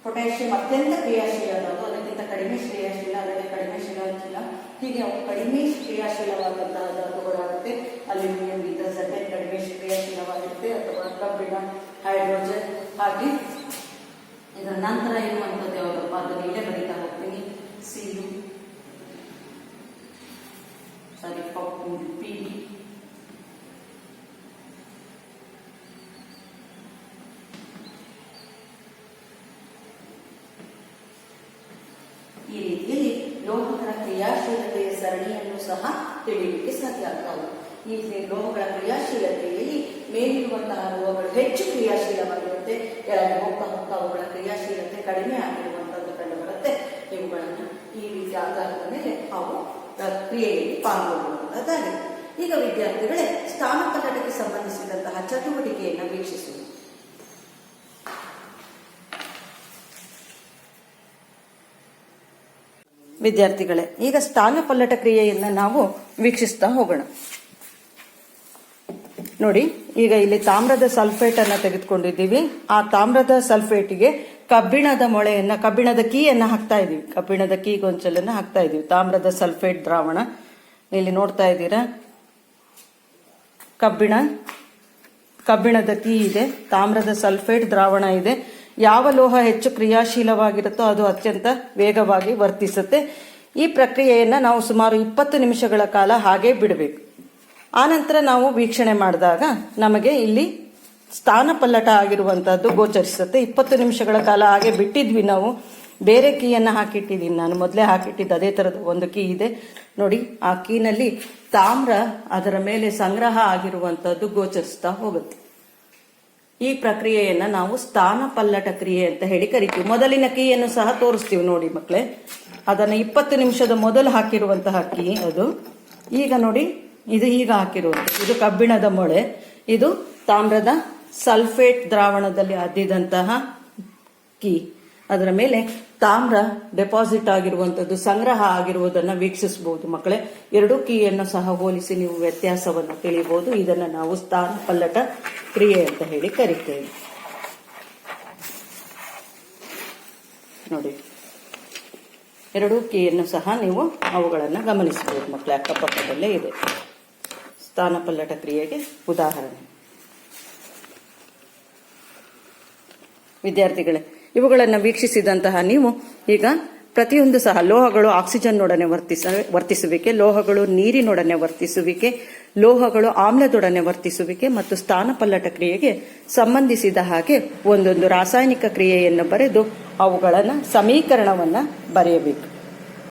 ಪೊಟ್ಯಾಷಿಯಂ ಅತ್ಯಂತ ಕ್ರಿಯಾಶೀಲ ಧಾತು, ಅದಕ್ಕಿಂತ ಕಡಿಮೆ ಕ್ರಿಯಾಶೀಲ, ಅದಕ್ಕೆ ಕಡಿಮೆ ಶಿಲಾಶೀಲ, ಹೀಗೆ ಕಡಿಮೆ ಕ್ರಿಯಾಶೀಲವಾದಂತಹ ಧಾತುಗಳಾಗುತ್ತೆ. ಅಲ್ಯೂಮಿನಿಯಂ ಇದ್ದರೆ ಕಡಿಮೆ ಕ್ರಿಯಾಶೀಲವಾಗಿರುತ್ತೆ, ಅಥವಾ ಕಬ್ಬಿಣ, ಹೈಡ್ರೋಜನ್. ಹಾಗೆ ಇದರ ನಂತರ ಇರುವಂತದ್ದು ಯಾವಾಗಪ್ಪ ಅದನ್ನು ಇಲ್ಲೇ ಬರೀತಾ ಹೋಗ್ತೀನಿ. ಸಿಯು ಪಿ ಈ ರೀತಿಯಲ್ಲಿ ಲೋಹಗಳ ಕ್ರಿಯಾಶೀಲತೆಯ ಸರಣಿಯನ್ನು ಸಹ ತಿಳಿಯಲಿಕ್ಕೆ ಸಾಧ್ಯ ಆಗ್ತವೆ. ಈ ಲೋಹಗಳ ಕ್ರಿಯಾಶೀಲತೆಯಲ್ಲಿ ಮೇಲಿರುವಂತಹ ಲೋಹಗಳು ಹೆಚ್ಚು ಕ್ರಿಯಾಶೀಲವಾಗಿರುತ್ತೆ, ಕೆಳಗೆ ಹೋಗ್ತಾ ಹೋಗ್ತಾ ಅವುಗಳ ಕ್ರಿಯಾಶೀಲತೆ ಕಡಿಮೆ ಆಗಿರುವಂತದ್ದು ಕಂಡು ಬರುತ್ತೆ. ಇವುಗಳನ್ನು ಈ ರೀತಿ ಆಧಾರದ ಮೇಲೆ ಅವು ಕ್ರಿಯೆಯಲ್ಲಿ ಪಾಲ್ಗೊಳ್ಳುವಂತಹದ್ದಾಗಿದೆ. ಈಗ ವಿದ್ಯಾರ್ಥಿಗಳೇ ಸ್ಥಾನಪಲ್ಲಟಕ್ಕೆ ಸಂಬಂಧಿಸಿದಂತಹ ಚಟುವಟಿಕೆಯನ್ನು ವೀಕ್ಷಿಸುವುದು. ವಿದ್ಯಾರ್ಥಿಗಳೇ ಈಗ ಸ್ಥಾನಪಲ್ಲಟ ಕ್ರಿಯೆಯನ್ನ ನಾವು ವೀಕ್ಷಿಸ್ತಾ ಹೋಗೋಣ. ನೋಡಿ, ಈಗ ಇಲ್ಲಿ ತಾಮ್ರದ ಸಲ್ಫೇಟ್ ಅನ್ನ ತೆಗೆದುಕೊಂಡಿದ್ದೀವಿ. ಆ ತಾಮ್ರದ ಸಲ್ಫೇಟಿಗೆ ಕಬ್ಬಿಣದ ಮೊಳೆಯನ್ನ, ಕಬ್ಬಿಣದ ಕೀಯನ್ನ ಹಾಕ್ತಾ ಇದೀವಿ. ಕಬ್ಬಿಣದ ಕೀ ಗೊಂಚಲನ್ನ ಹಾಕ್ತಾ ಇದೀವಿ. ತಾಮ್ರದ ಸಲ್ಫೇಟ್ ದ್ರಾವಣ ಇಲ್ಲಿ ನೋಡ್ತಾ ಇದ್ದೀರಾ. ಕಬ್ಬಿಣದ ಕೀ ಇದೆ, ತಾಮ್ರದ ಸಲ್ಫೇಟ್ ದ್ರಾವಣ ಇದೆ. ಯಾವ ಲೋಹ ಹೆಚ್ಚು ಕ್ರಿಯಾಶೀಲವಾಗಿರುತ್ತೋ ಅದು ಅತ್ಯಂತ ವೇಗವಾಗಿ ವರ್ತಿಸುತ್ತೆ. ಈ ಪ್ರಕ್ರಿಯೆಯನ್ನ ನಾವು ಸುಮಾರು 20 ನಿಮಿಷಗಳ ಕಾಲ ಹಾಗೆ ಬಿಡಬೇಕು. ಆನಂತರ ನಾವು ವೀಕ್ಷಣೆ ಮಾಡಿದಾಗ ನಮಗೆ ಇಲ್ಲಿ ಸ್ಥಾನಪಲ್ಲಟ ಆಗಿರುವಂತಹದ್ದು ಗೋಚರಿಸುತ್ತೆ. 20 ನಿಮಿಷಗಳ ಕಾಲ ಹಾಗೆ ಬಿಟ್ಟಿದ್ವಿ ನಾವು. ಬೇರೆ ಕೀಯನ್ನ ಹಾಕಿಟ್ಟಿದ್ದೀನಿ ನಾನು, ಮೊದಲೇ ಹಾಕಿಟ್ಟಿದ್ದು ಅದೇ ತರದ ಒಂದು ಕೀ ಇದೆ ನೋಡಿ. ಆ ಕೀನಲ್ಲಿ ತಾಮ್ರ ಅದರ ಮೇಲೆ ಸಂಗ್ರಹ ಆಗಿರುವಂತಹದ್ದು ಗೋಚರಿಸ್ತಾ ಹೋಗುತ್ತೆ. ಈ ಪ್ರಕ್ರಿಯೆಯನ್ನ ನಾವು ಸ್ಥಾನಪಲ್ಲಟ ಕ್ರಿಯೆ ಅಂತ ಹೇಳಿ ಕರಿತೀವಿ. ಮೊದಲಿನ ಕೀಯನ್ನು ಸಹ ತೋರಿಸ್ತೀವಿ ನೋಡಿ ಮಕ್ಕಳೇ. ಅದನ್ನ 20 ನಿಮಿಷದ ಮೊದಲು ಹಾಕಿರುವಂತಹ ಕೀ ಅದು. ಈಗ ನೋಡಿ, ಇದು ಈಗ ಹಾಕಿರುವಂತ, ಇದು ಕಬ್ಬಿಣದ ಮೊಳೆ, ಇದು ತಾಮ್ರದ ಸಲ್ಫೇಟ್ ದ್ರಾವಣದಲ್ಲಿ ಅದ್ದಿದಂತಹ ಕೀ. ಅದರ ಮೇಲೆ ತಾಮ್ರ ಡೆಪಾಸಿಟ್ ಆಗಿರುವಂತದ್ದು, ಸಂಗ್ರಹ ಆಗಿರುವುದನ್ನು ವೀಕ್ಷಿಸಬಹುದು ಮಕ್ಕಳೇ. ಎರಡು ಕೀಯನ್ನು ಸಹ ಹೋಲಿಸಿ ನೀವು ವ್ಯತ್ಯಾಸವನ್ನು ತಿಳಿಯಬಹುದು. ಇದನ್ನು ನಾವು ಸ್ಥಾನಪಲ್ಲಟ ಕ್ರಿಯೆ ಅಂತ ಹೇಳಿ ಕರಿತೇವೆ. ನೋಡಿ, ಎರಡೂ ಕೀಯನ್ನು ಸಹ ನೀವು ಅವುಗಳನ್ನು ಗಮನಿಸಬಹುದು ಮಕ್ಕಳೇ. ಅಕ್ಕಪಕ್ಕದಲ್ಲೇ ಇದೆ ಸ್ಥಾನಪಲ್ಲಟ ಕ್ರಿಯೆಗೆ ಉದಾಹರಣೆ. ವಿದ್ಯಾರ್ಥಿಗಳೇ, ಇವುಗಳನ್ನು ವೀಕ್ಷಿಸಿದಂತಹ ನೀವು ಈಗ ಪ್ರತಿಯೊಂದು ಸಹ ಲೋಹಗಳು ಆಕ್ಸಿಜನ್ನೊಡನೆ ವರ್ತಿಸುವಿಕೆ, ಲೋಹಗಳು ನೀರಿನೊಡನೆ ವರ್ತಿಸುವಿಕೆ, ಲೋಹಗಳು ಆಮ್ಲದೊಡನೆ ವರ್ತಿಸುವಿಕೆ ಮತ್ತು ಸ್ಥಾನಪಲ್ಲಟ ಕ್ರಿಯೆಗೆ ಸಂಬಂಧಿಸಿದ ಹಾಗೆ ಒಂದೊಂದು ರಾಸಾಯನಿಕ ಕ್ರಿಯೆಯನ್ನು ಬರೆದು ಅವುಗಳನ್ನು ಸಮೀಕರಣವನ್ನು ಬರೆಯಬೇಕು.